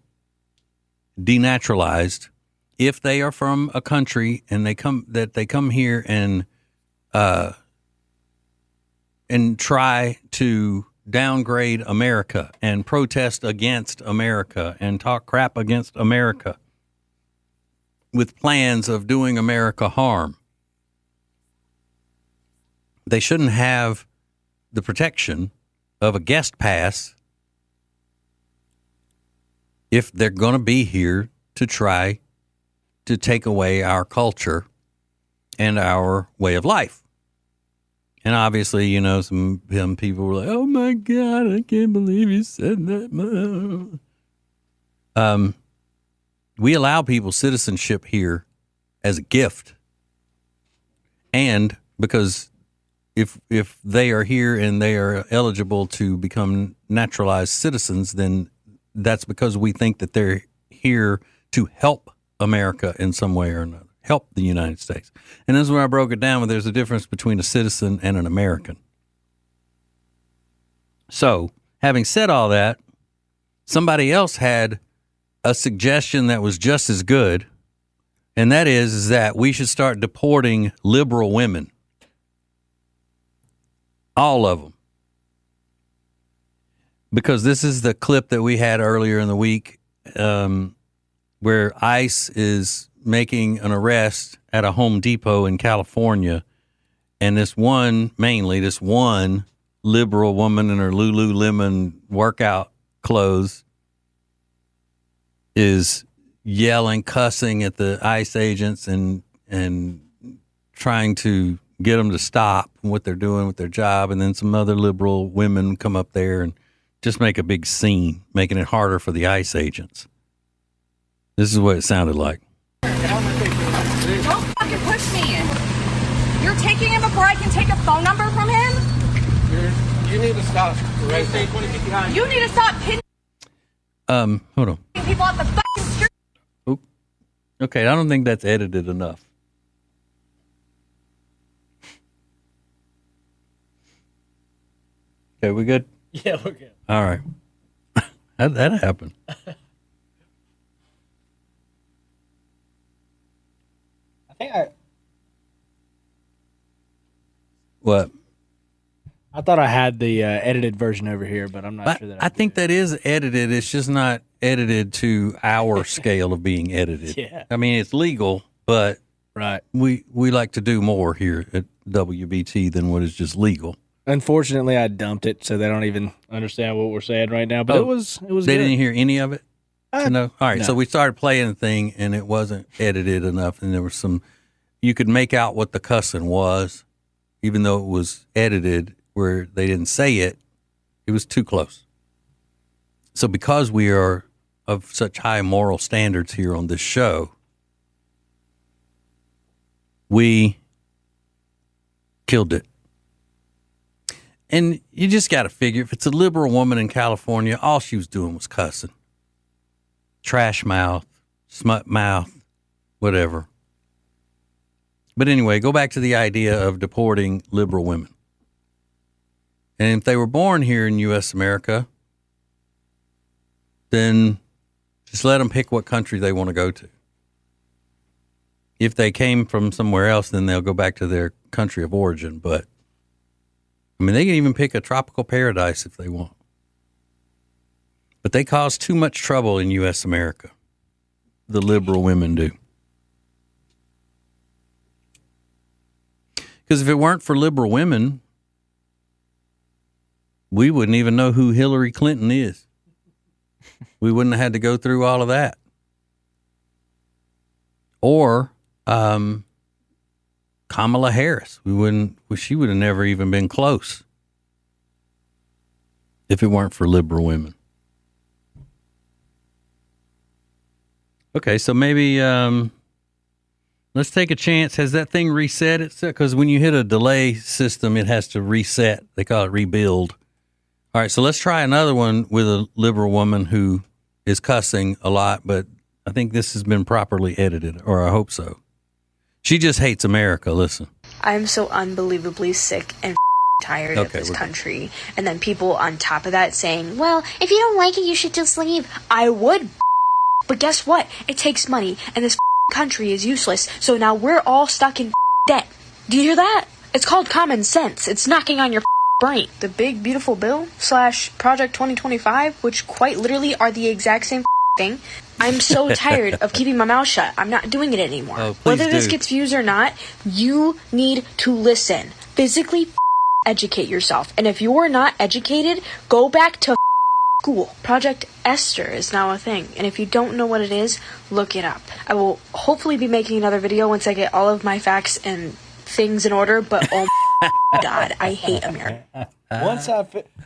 denaturalized. If they are from a country and they come here and try to downgrade America and protest against America and talk crap against America with plans of doing America harm, they shouldn't have the protection of a guest pass if they're going to be here to try to take away our culture and our way of life. And obviously, you know, some people were like, oh, my God, I can't believe you said that. We allow people citizenship here as a gift. And because if they are here and they are eligible to become naturalized citizens, then that's because we think that they're here to help America in some way or another. Help the United States. And this is where I broke it down, where there's a difference between a citizen and an American. So, having said all that, somebody else had a suggestion that was just as good, and that is that we should start deporting liberal women. All of them. Because this is the clip that we had earlier in the week where ICE is making an arrest at a Home Depot in California, and this one liberal woman in her Lululemon workout clothes is yelling, cussing at the ICE agents and trying to get them to stop what they're doing with their job. And then some other liberal women come up there and just make a big scene, making it harder for the ICE agents. This is what it sounded like. Don't fucking push me. You're taking him before I can take a phone number from him? You need to stop. You need to stop pinning Hold on. people off the fucking street. Oop. Okay, I don't think that's edited enough. Okay, we good? Yeah, we're good. All right. How'd that happen? What? I thought I had the edited version over here, but I'm not sure that I think that is edited. It's just not edited to our scale of being edited. Yeah. I mean, it's legal, but right. We like to do more here at WBT than what is just legal. Unfortunately, I dumped it, so they don't even understand what we're saying right now. But it was. They good. didn't hear any of it. No. All right. No. So we started playing the thing, and it wasn't edited enough, and there was some. You could make out what the cussing was, even though it was edited where they didn't say it. It was too close. So because we are of such high moral standards here on this show, we killed it. And you just got to figure, if it's a liberal woman in California, all she was doing was cussing. Trash mouth, smut mouth, whatever. But anyway, go back to the idea of deporting liberal women. And if they were born here in U.S. America, then just let them pick what country they want to go to. If they came from somewhere else, then they'll go back to their country of origin. But, I mean, they can even pick a tropical paradise if they want. But they cause too much trouble in U.S. America. The liberal women do. Because if it weren't for liberal women, we wouldn't even know who Hillary Clinton is. We wouldn't have had to go through all of that. Or Kamala Harris. She would have never even been close if it weren't for liberal women. Okay, so maybe let's take a chance. Has that thing reset itself? Because when you hit a delay system, it has to reset. They call it rebuild. All right, so let's try another one with a liberal woman who is cussing a lot, but I think this has been properly edited, or I hope so. She just hates America. Listen. I'm so unbelievably sick and tired of this country. And then people on top of that saying, well, if you don't like it, you should just leave. I would, but guess what? It takes money, and this country is useless, so now we're all stuck in debt. Do you hear that? It's called common sense. It's knocking on your brain. The big beautiful bill / Project 2025, which quite literally are the exact same thing. I'm so tired of keeping my mouth shut. I'm not doing it anymore. Oh, whether this gets views or not, you need to listen. Physically educate yourself. And if you're not educated, go back to school. Project Esther is now a thing. And if you don't know what it is, look it up. I will hopefully be making another video once I get all of my facts and things in order, but oh my God, I hate America.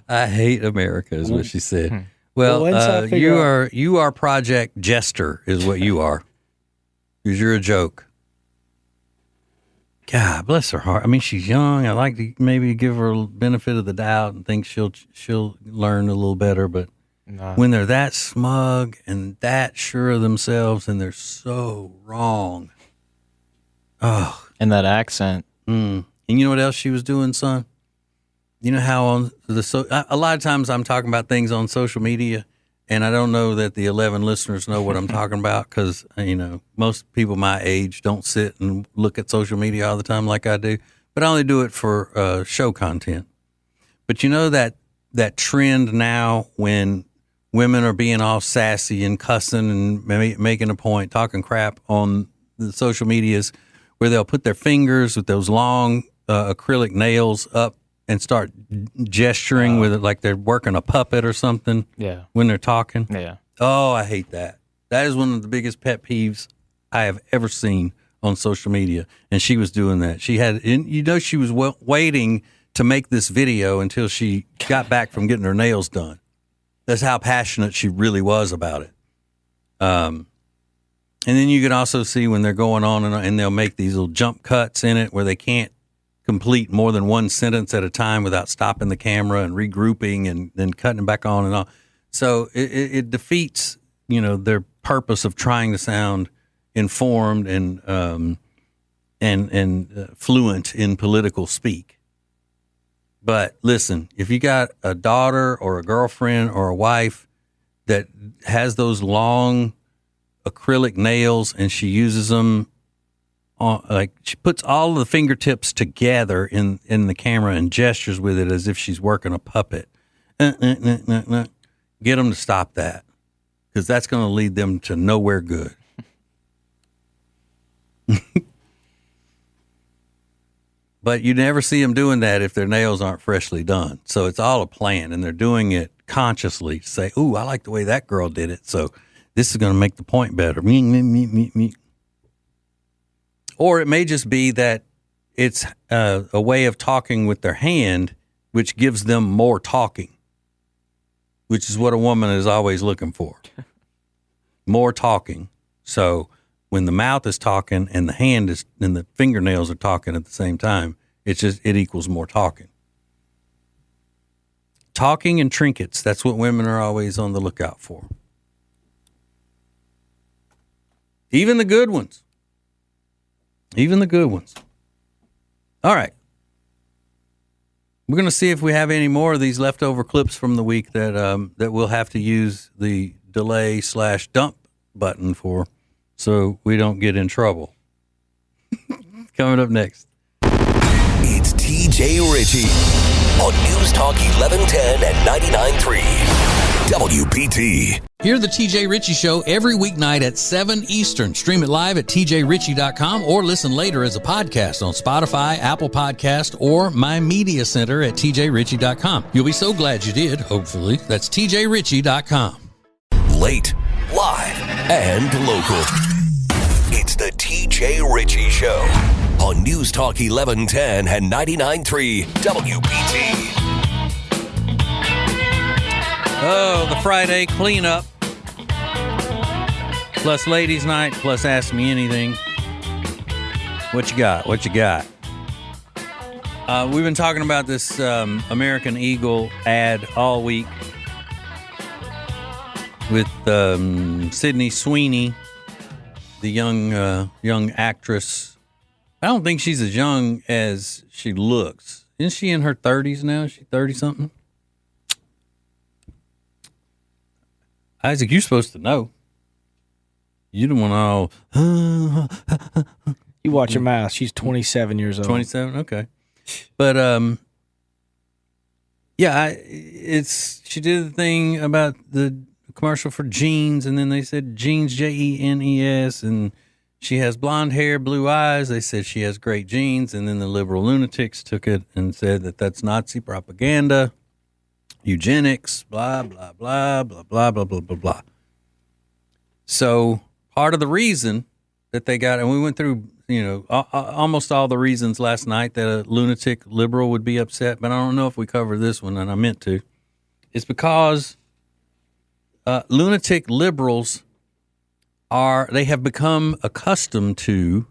I hate America is what she said. Well, you are Project Jester is what you are. Because you're a joke. God bless her heart. I mean, she's young. I like to maybe give her a benefit of the doubt and think she'll learn a little better. But when they're that smug and that sure of themselves, and they're so wrong. Oh, and that accent. And you know what else she was doing, son? You know how on a lot of times I'm talking about things on social media, and I don't know that the 11 listeners know what I'm talking about because, you know, most people my age don't sit and look at social media all the time like I do, but I only do it for show content. But you know that trend now when women are being all sassy and cussing and making a point, talking crap on the social medias where they'll put their fingers with those long acrylic nails up and start gesturing with it like they're working a puppet or something when they're talking. Yeah. Oh, I hate that. That is one of the biggest pet peeves I have ever seen on social media. And she was doing that. She had, you know, she was waiting to make this video until she got back from getting her nails done. That's how passionate she really was about it. And then you can also see when they're going on and they'll make these little jump cuts in it where they can't complete more than one sentence at a time without stopping the camera and regrouping and then cutting it back on and on. So it defeats, you know, their purpose of trying to sound informed and fluent in political speak. But listen, if you got a daughter or a girlfriend or a wife that has those long acrylic nails and she uses them like she puts all the fingertips together in the camera and gestures with it as if she's working a puppet. Get them to stop that because that's going to lead them to nowhere good. But you never see them doing that if their nails aren't freshly done. So it's all a plan, and they're doing it consciously to say, ooh, I like the way that girl did it, so this is going to make the point better. Or it may just be that it's a way of talking with their hand, which gives them more talking, which is what a woman is always looking for. More talking. So when the mouth is talking and the hand is and the fingernails are talking at the same time, it equals more talking. Talking and trinkets. That's what women are always on the lookout for. Even the good ones. Even the good ones. All right. We're going to see if we have any more of these leftover clips from the week that we'll have to use the delay/dump button for, so we don't get in trouble. Coming up next. It's TJ Ritchie on News Talk 1110 and 99.3 WBT. Hear the TJ Ritchie Show every weeknight at 7 Eastern. Stream it live at tjritchie.com or listen later as a podcast on Spotify, Apple Podcast, or My Media Center at tjritchie.com. You'll be so glad you did, hopefully. That's tjritchie.com. Late, live, and local. It's the TJ Ritchie Show on News Talk 1110 and 99.3 WBT. Oh, the Friday cleanup. Plus ladies' night, plus Ask Me Anything. What you got? What you got? We've been talking about this American Eagle ad all week with Sydney Sweeney, the young actress. I don't think she's as young as she looks. Isn't she in her 30s now? Is she 30-something? Isaac, you're supposed to know. You don't want to. You watch your mouth. She's 27 years old. 27, okay. But yeah, she did the thing about the commercial for jeans, and then they said jeans, Jeans, and she has blonde hair, blue eyes. They said she has great genes, and then the liberal lunatics took it and said that that's Nazi propaganda. Eugenics, blah, blah, blah, blah, blah, blah, blah, blah, blah. So part of the reason that they got, and we went through, almost all the reasons last night that a lunatic liberal would be upset, but I don't know if we covered this one, and I meant to. It's because lunatic liberals they have become accustomed to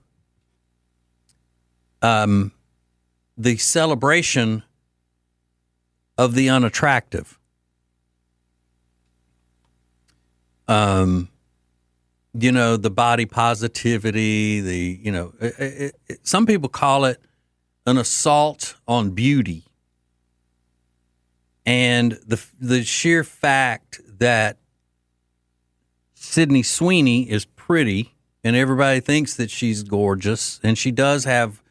the celebration of the unattractive. The body positivity, some people call it an assault on beauty. And the sheer fact that Sydney Sweeney is pretty and everybody thinks that she's gorgeous, and she does have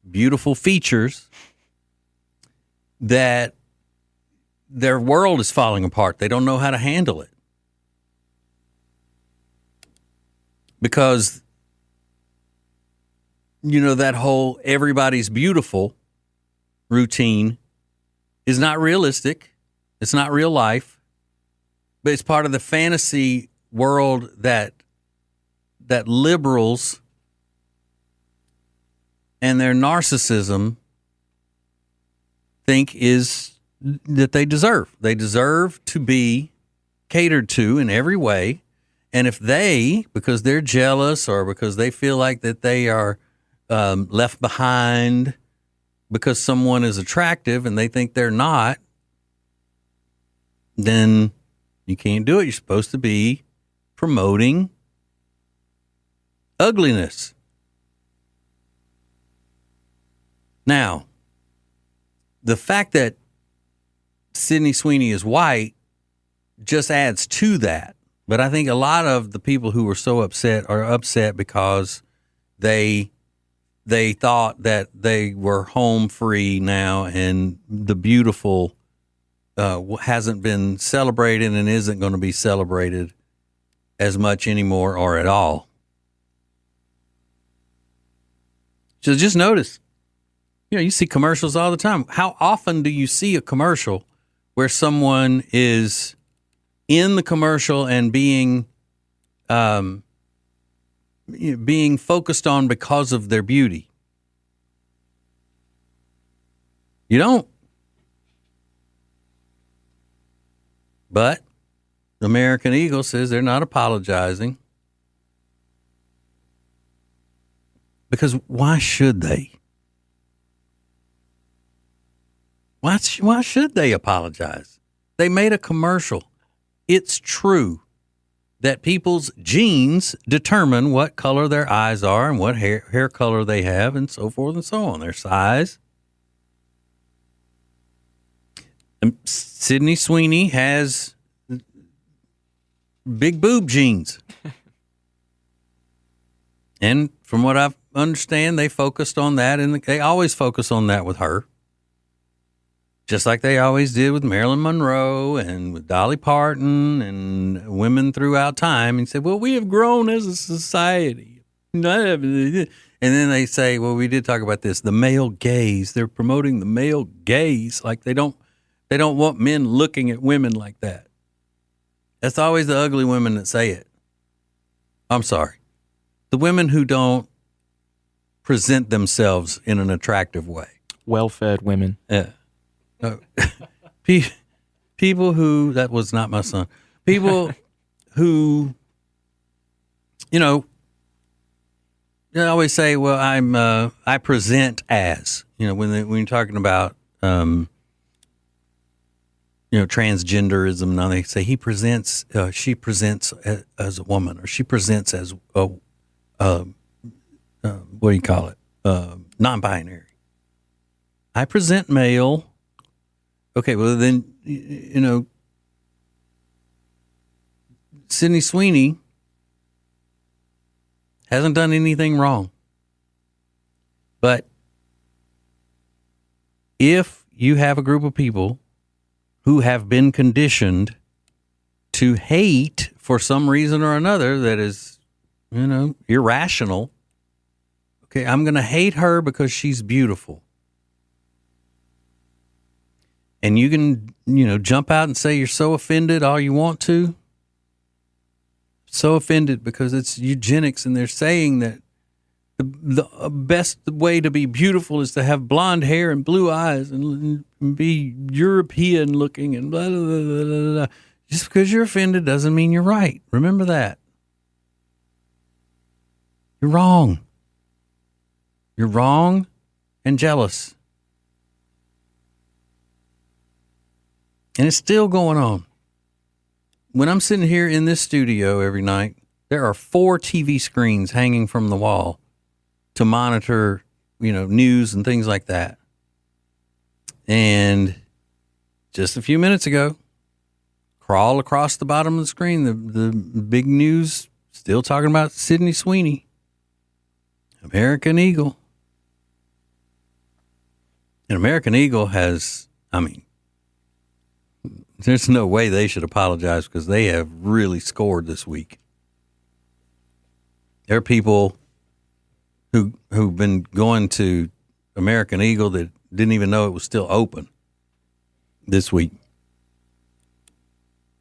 beautiful features, that their world is falling apart. They don't know how to handle it. Because, that whole everybody's beautiful routine is not realistic. It's not real life. But it's part of the fantasy world that liberals and their narcissism think is that they deserve. They deserve to be catered to in every way. And if they, because they're jealous or because they feel like that they are left behind because someone is attractive and they think they're not, then you can't do it. You're supposed to be promoting ugliness. Now, the fact that Sydney Sweeney is white just adds to that. But I think a lot of the people who were so upset are upset because they thought that they were home free now, and the beautiful hasn't been celebrated and isn't going to be celebrated as much anymore or at all. So just notice, you see commercials all the time. How often do you see a commercial where someone is in the commercial and being focused on because of their beauty? You don't. But the American Eagle says they're not apologizing. Because why should they? Why should they apologize? They made a commercial. It's true that people's genes determine what color their eyes are and what hair color they have and so forth and so on, their size. And Sydney Sweeney has big boob genes. And from what I understand, they focused on that, and they always focus on that with her. Just like they always did with Marilyn Monroe and with Dolly Parton and women throughout time. And said, well, we have grown as a society. And then they say, well, we did talk about this, the male gaze. They're promoting the male gaze. Like they don't want men looking at women like that. That's always the ugly women that say it. I'm sorry. The women who don't present themselves in an attractive way. Well-fed women. Yeah. People who, that was not my son. People who, they always say, well, I present as, when you're talking about, transgenderism, now they say she presents as a woman, or she presents as what do you call it? Non-binary. I present male. Okay, well then, Sydney Sweeney hasn't done anything wrong. But if you have a group of people who have been conditioned to hate for some reason or another that is, irrational, okay, I'm going to hate her because she's beautiful. And you can, jump out and say you're so offended all you want to. So offended because it's eugenics, and they're saying that the best way to be beautiful is to have blonde hair and blue eyes and be European looking and blah, blah, blah, blah, blah. Just because you're offended doesn't mean you're right. Remember that. You're wrong. You're wrong and jealous. And it's still going on. When I'm sitting here in this studio every night, there are 4 TV screens hanging from the wall to monitor, news and things like that. And just a few minutes ago, crawl across the bottom of the screen, the big news, still talking about Sydney Sweeney, American Eagle. And American Eagle has, there's no way they should apologize because they have really scored this week. There are people who've been going to American Eagle that didn't even know it was still open this week.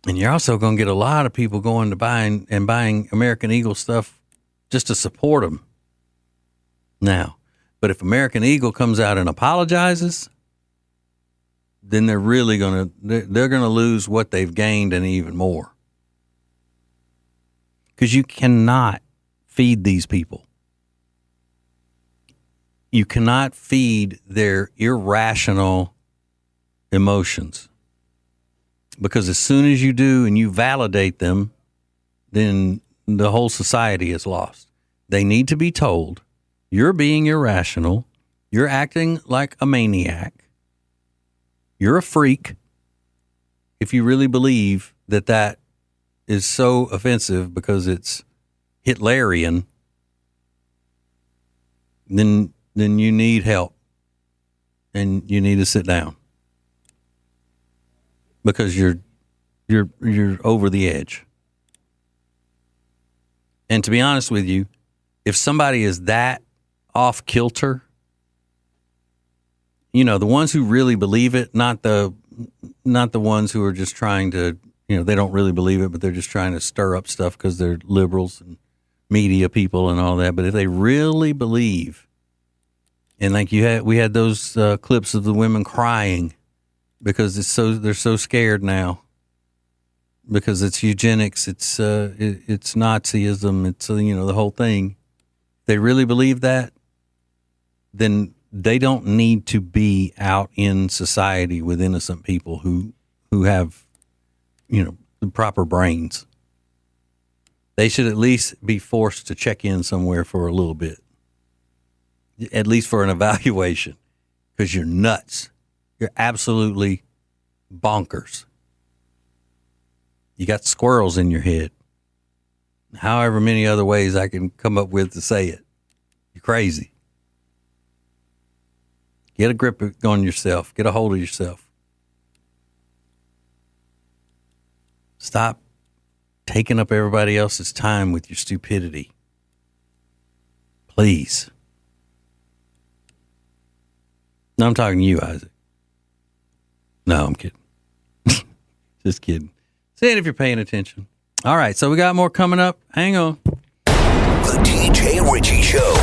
And you're also going to get a lot of people going to buying American Eagle stuff just to support them now. But if American Eagle comes out and apologizes, then they're really going to lose what they've gained and even more. Because you cannot feed these people. You cannot feed their irrational emotions. Because as soon as you do and you validate them, then the whole society is lost. They need to be told, you're being irrational, you're acting like a maniac, you're a freak if you really believe that is so offensive because it's Hitlerian, then you need help and you need to sit down because you're over the edge. And to be honest with you, if somebody is that off kilter, the ones who really believe it, not the ones who are just trying to, they don't really believe it, but they're just trying to stir up stuff because they're liberals and media people and all that. But if they really believe, and like we had those clips of the women crying because they're so scared now because it's eugenics, it's Nazism, it's the whole thing. If they really believe that, then they don't need to be out in society with innocent people who have the proper brains. They should at least be forced to check in somewhere for a little bit, at least for an evaluation, because you're nuts. You're absolutely bonkers. You got squirrels in your head. However many other ways I can come up with to say it. You're crazy. Get a grip on yourself. Get a hold of yourself. Stop taking up everybody else's time with your stupidity. Please. No, I'm talking to you, Isaac. No, I'm kidding. Just kidding. Say it if you're paying attention. All right, so we got more coming up. Hang on. The TJ Ritchie Show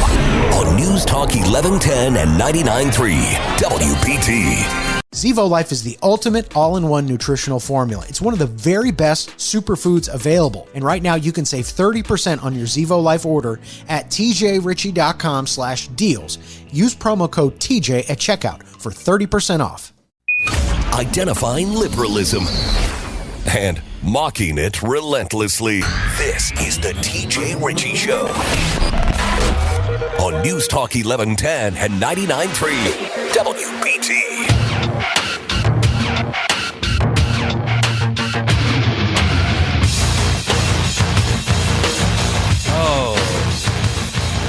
on News Talk 1110 and 99.3 WBT. Zevo Life is the ultimate all-in-one nutritional formula. It's one of the very best superfoods available. And right now you can save 30% on your Zevo Life order at tjritchie.com/deals. Use promo code TJ at checkout for 30% off. Identifying liberalism and mocking it relentlessly. This is the TJ Ritchie Show on News Talk 1110 and 99.3 WBT.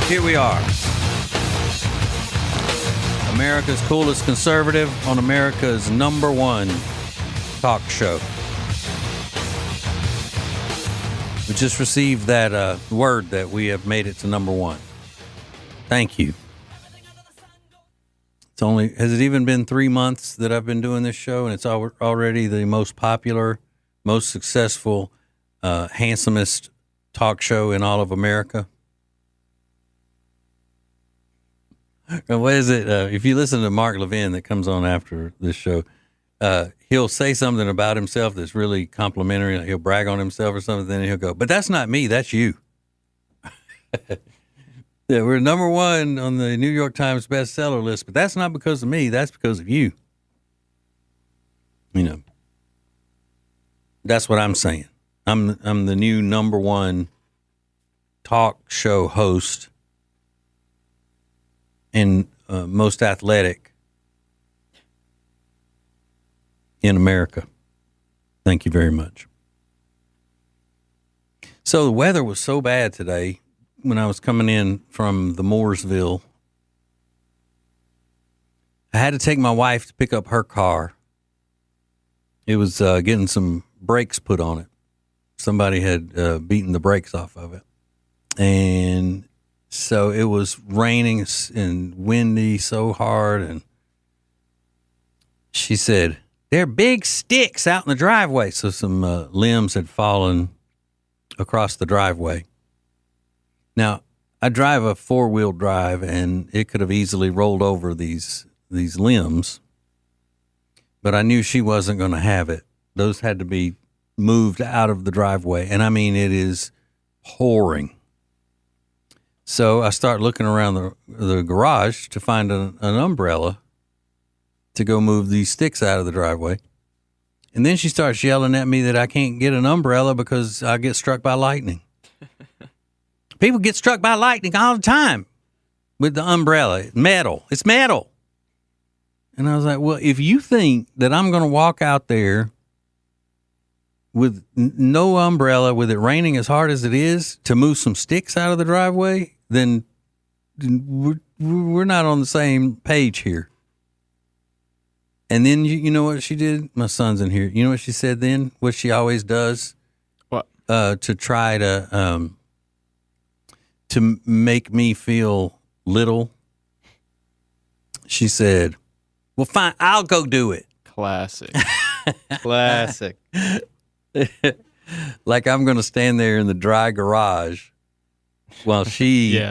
Here we are. America's coolest conservative on America's #1 talk show. We just received that word that we have made it to #1. Thank you. Has it even been 3 months that I've been doing this show, and it's already the most popular, most successful, handsomest talk show in all of America? What is it? If you listen to Mark Levin that comes on after this show, he'll say something about himself that's really complimentary. He'll brag on himself or something, then he'll go, but that's not me, that's you. Yeah, we're #1 on the New York Times bestseller list, but that's not because of me, that's because of you. That's what I'm saying. I'm the new #1 talk show host and most athletic in America. Thank you very much. So the weather was so bad today when I was coming in from the Mooresville. I had to take my wife to pick up her car. It was getting some brakes put on it. Somebody had beaten the brakes off of it. And so it was raining and windy so hard, and she said, there are big sticks out in the driveway. So some limbs had fallen across the driveway. Now, I drive a 4-wheel drive, and it could have easily rolled over these limbs, but I knew she wasn't going to have it. Those had to be moved out of the driveway, and I mean, it is pouring. So I start looking around the garage to find an umbrella to go move these sticks out of the driveway. And then she starts yelling at me that I can't get an umbrella because I get struck by lightning. People get struck by lightning all the time with the umbrella. It's metal. And I was like, well, if you think that I'm going to walk out there with no umbrella, with it raining as hard as it is, to move some sticks out of the driveway, then we're not on the same page here. And then you know what she did? My son's in here. You know what she said then? What she always does? What? To try to make me feel little. She said, well, fine, I'll go do it. Classic. Classic. Like I'm going to stand there in the dry garage while she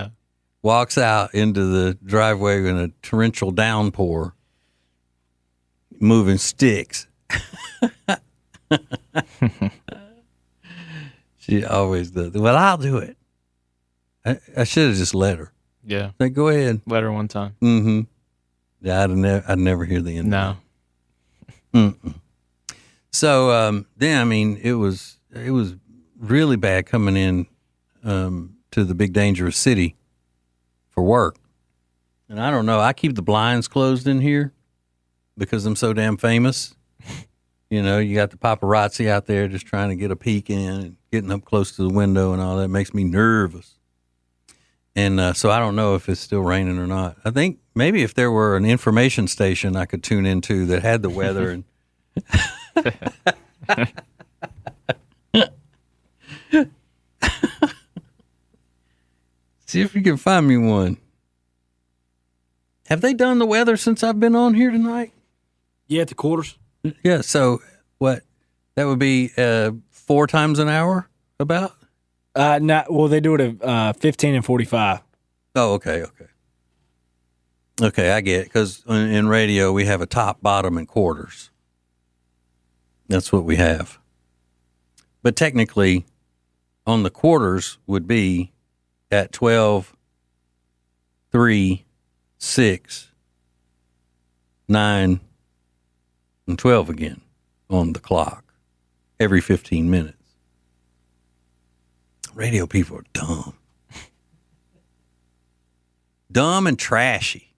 walks out into the driveway in a torrential downpour, moving sticks. She always does. Well, I'll do it. I should have just let her. Yeah. Say, go ahead. Let her one time. Mm-hmm. Yeah, I'd never hear the end. No. Mm-mm. So then, I mean, it was really bad coming in to the big dangerous city for work. And I don't know, I keep the blinds closed in here because I'm so damn famous. You know, you got the paparazzi out there just trying to get a peek in and getting up close to the window and all that makes me nervous. And so I don't know if it's still raining or not. I think maybe if there were an information station I could tune into that had the weather and see if you can find me one. Have they done the weather since I've been on here tonight? Yeah, at the quarters. Yeah, so what? That would be 4 times an hour about? Well, they do it at 15 and 45. Oh, okay. Okay, I get it. Because in radio, we have a top, bottom, and quarters. That's what we have. But technically, on the quarters would be at 12, 3, 6, 9, and 12 again on the clock every 15 minutes. Radio people are dumb. Dumb and trashy.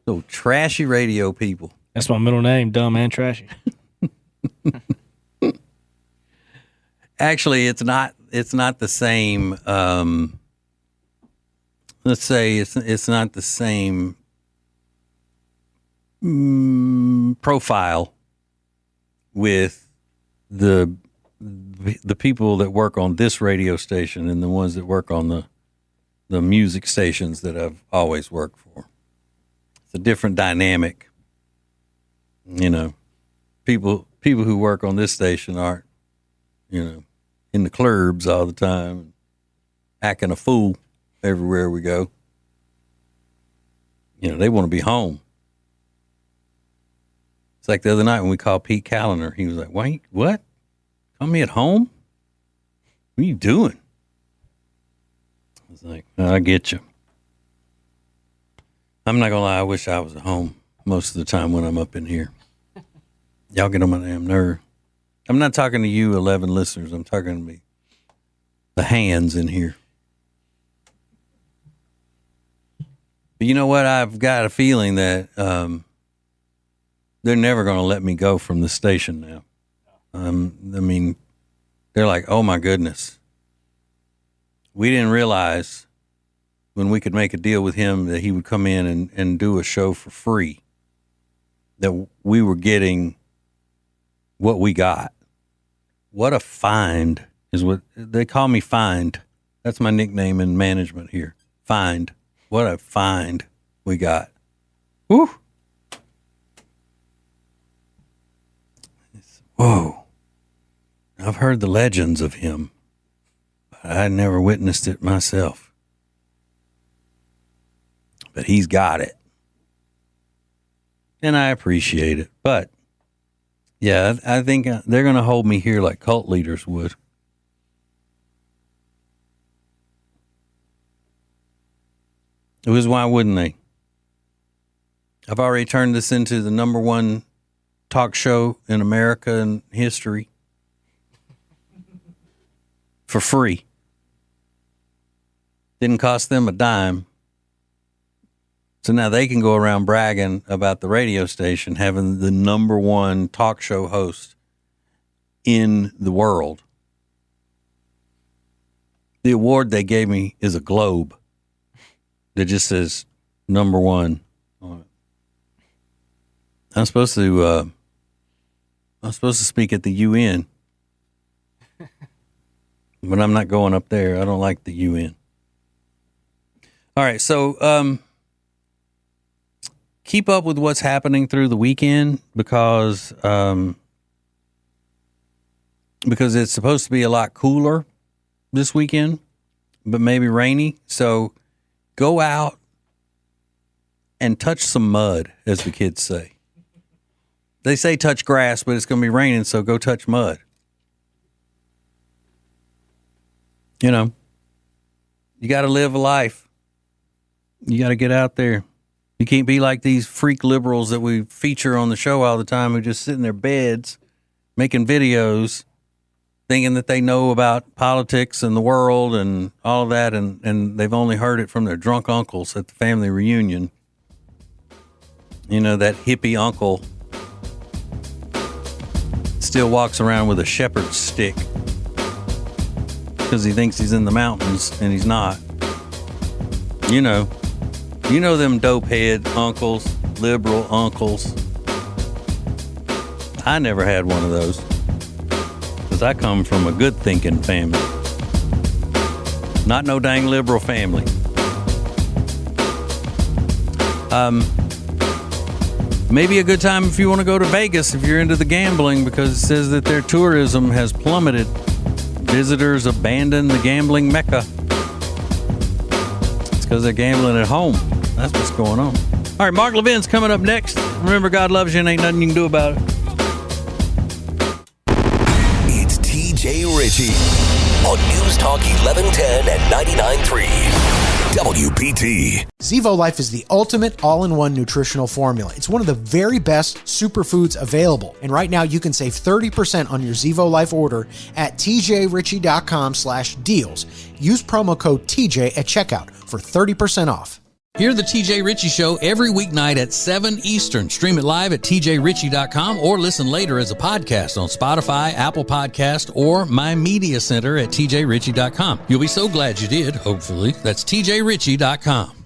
So trashy radio people. That's my middle name, dumb and trashy. Actually, it's not the same. Let's say it's not the same profile with the people that work on this radio station and the ones that work on the music stations that I've always worked for. It's a different dynamic. You know, people who work on this station aren't, you know, in the clubs all the time, acting a fool everywhere we go. You know, they want to be home. It's like the other night when we called Pete Callender. He was like, what? Call me at home? What are you doing? I was like, I get you. I'm not going to lie. I wish I was at home most of the time when I'm up in here. Y'all get on my damn nerve. I'm not talking to you 11 listeners. I'm talking to me, the hands in here. But you know what? I've got a feeling that they're never going to let me go from the station now. I mean, they're like, oh my goodness. We didn't realize when we could make a deal with him that he would come in and do a show for free, that we were getting what we got. What a find is what they call me. Find. That's my nickname in management here. Find. What a find we got. Woo. Whoa. I've heard the legends of him, but I never witnessed it myself. But he's got it. And I appreciate it. But, yeah, I think they're going to hold me here like cult leaders would. Because why wouldn't they? I've already turned this into the number one talk show in America in history. For free. Didn't cost them a dime. So now they can go around bragging about the radio station having the number one talk show host in the world. The award they gave me is a globe that just says number one on it. I'm supposed to speak at the UN. But I'm not going up there. I don't like the UN. All right, so keep up with what's happening through the weekend because it's supposed to be a lot cooler this weekend, but maybe rainy. So go out and touch some mud, as the kids say. They say touch grass, but it's going to be raining, so go touch mud. You know, you got to live a life. You got to get out there. You can't be like these freak liberals that we feature on the show all the time who just sit in their beds making videos thinking that they know about politics and the world and all of that, and they've only heard it from their drunk uncles at the family reunion. You know, that hippie uncle still walks around with a shepherd's stick because he thinks he's in the mountains and he's not. You know them dopehead uncles, liberal uncles. I never had one of those because I come from a good thinking family, not no dang liberal family. Maybe a good time if you want to go to Vegas if you're into the gambling, because it says that their tourism has plummeted. Visitors abandon the gambling mecca. It's because they're gambling at home. That's what's going on. All right, Mark Levin's coming up next. Remember, God loves you and ain't nothing you can do about it. It's TJ Ritchie on News Talk 1110 and 99.3 WBT. Zevo Life is the ultimate all-in-one nutritional formula. It's one of the very best superfoods available. And right now you can save 30% on your Zevo Life order at tjritchie.com/deals. Use promo code TJ at checkout for 30% off. Hear the TJ Ritchie Show every weeknight at 7 Eastern. Stream it live at tjritchie.com or listen later as a podcast on Spotify, Apple Podcast, or My Media Center at tjritchie.com. You'll be so glad you did, hopefully. That's tjritchie.com.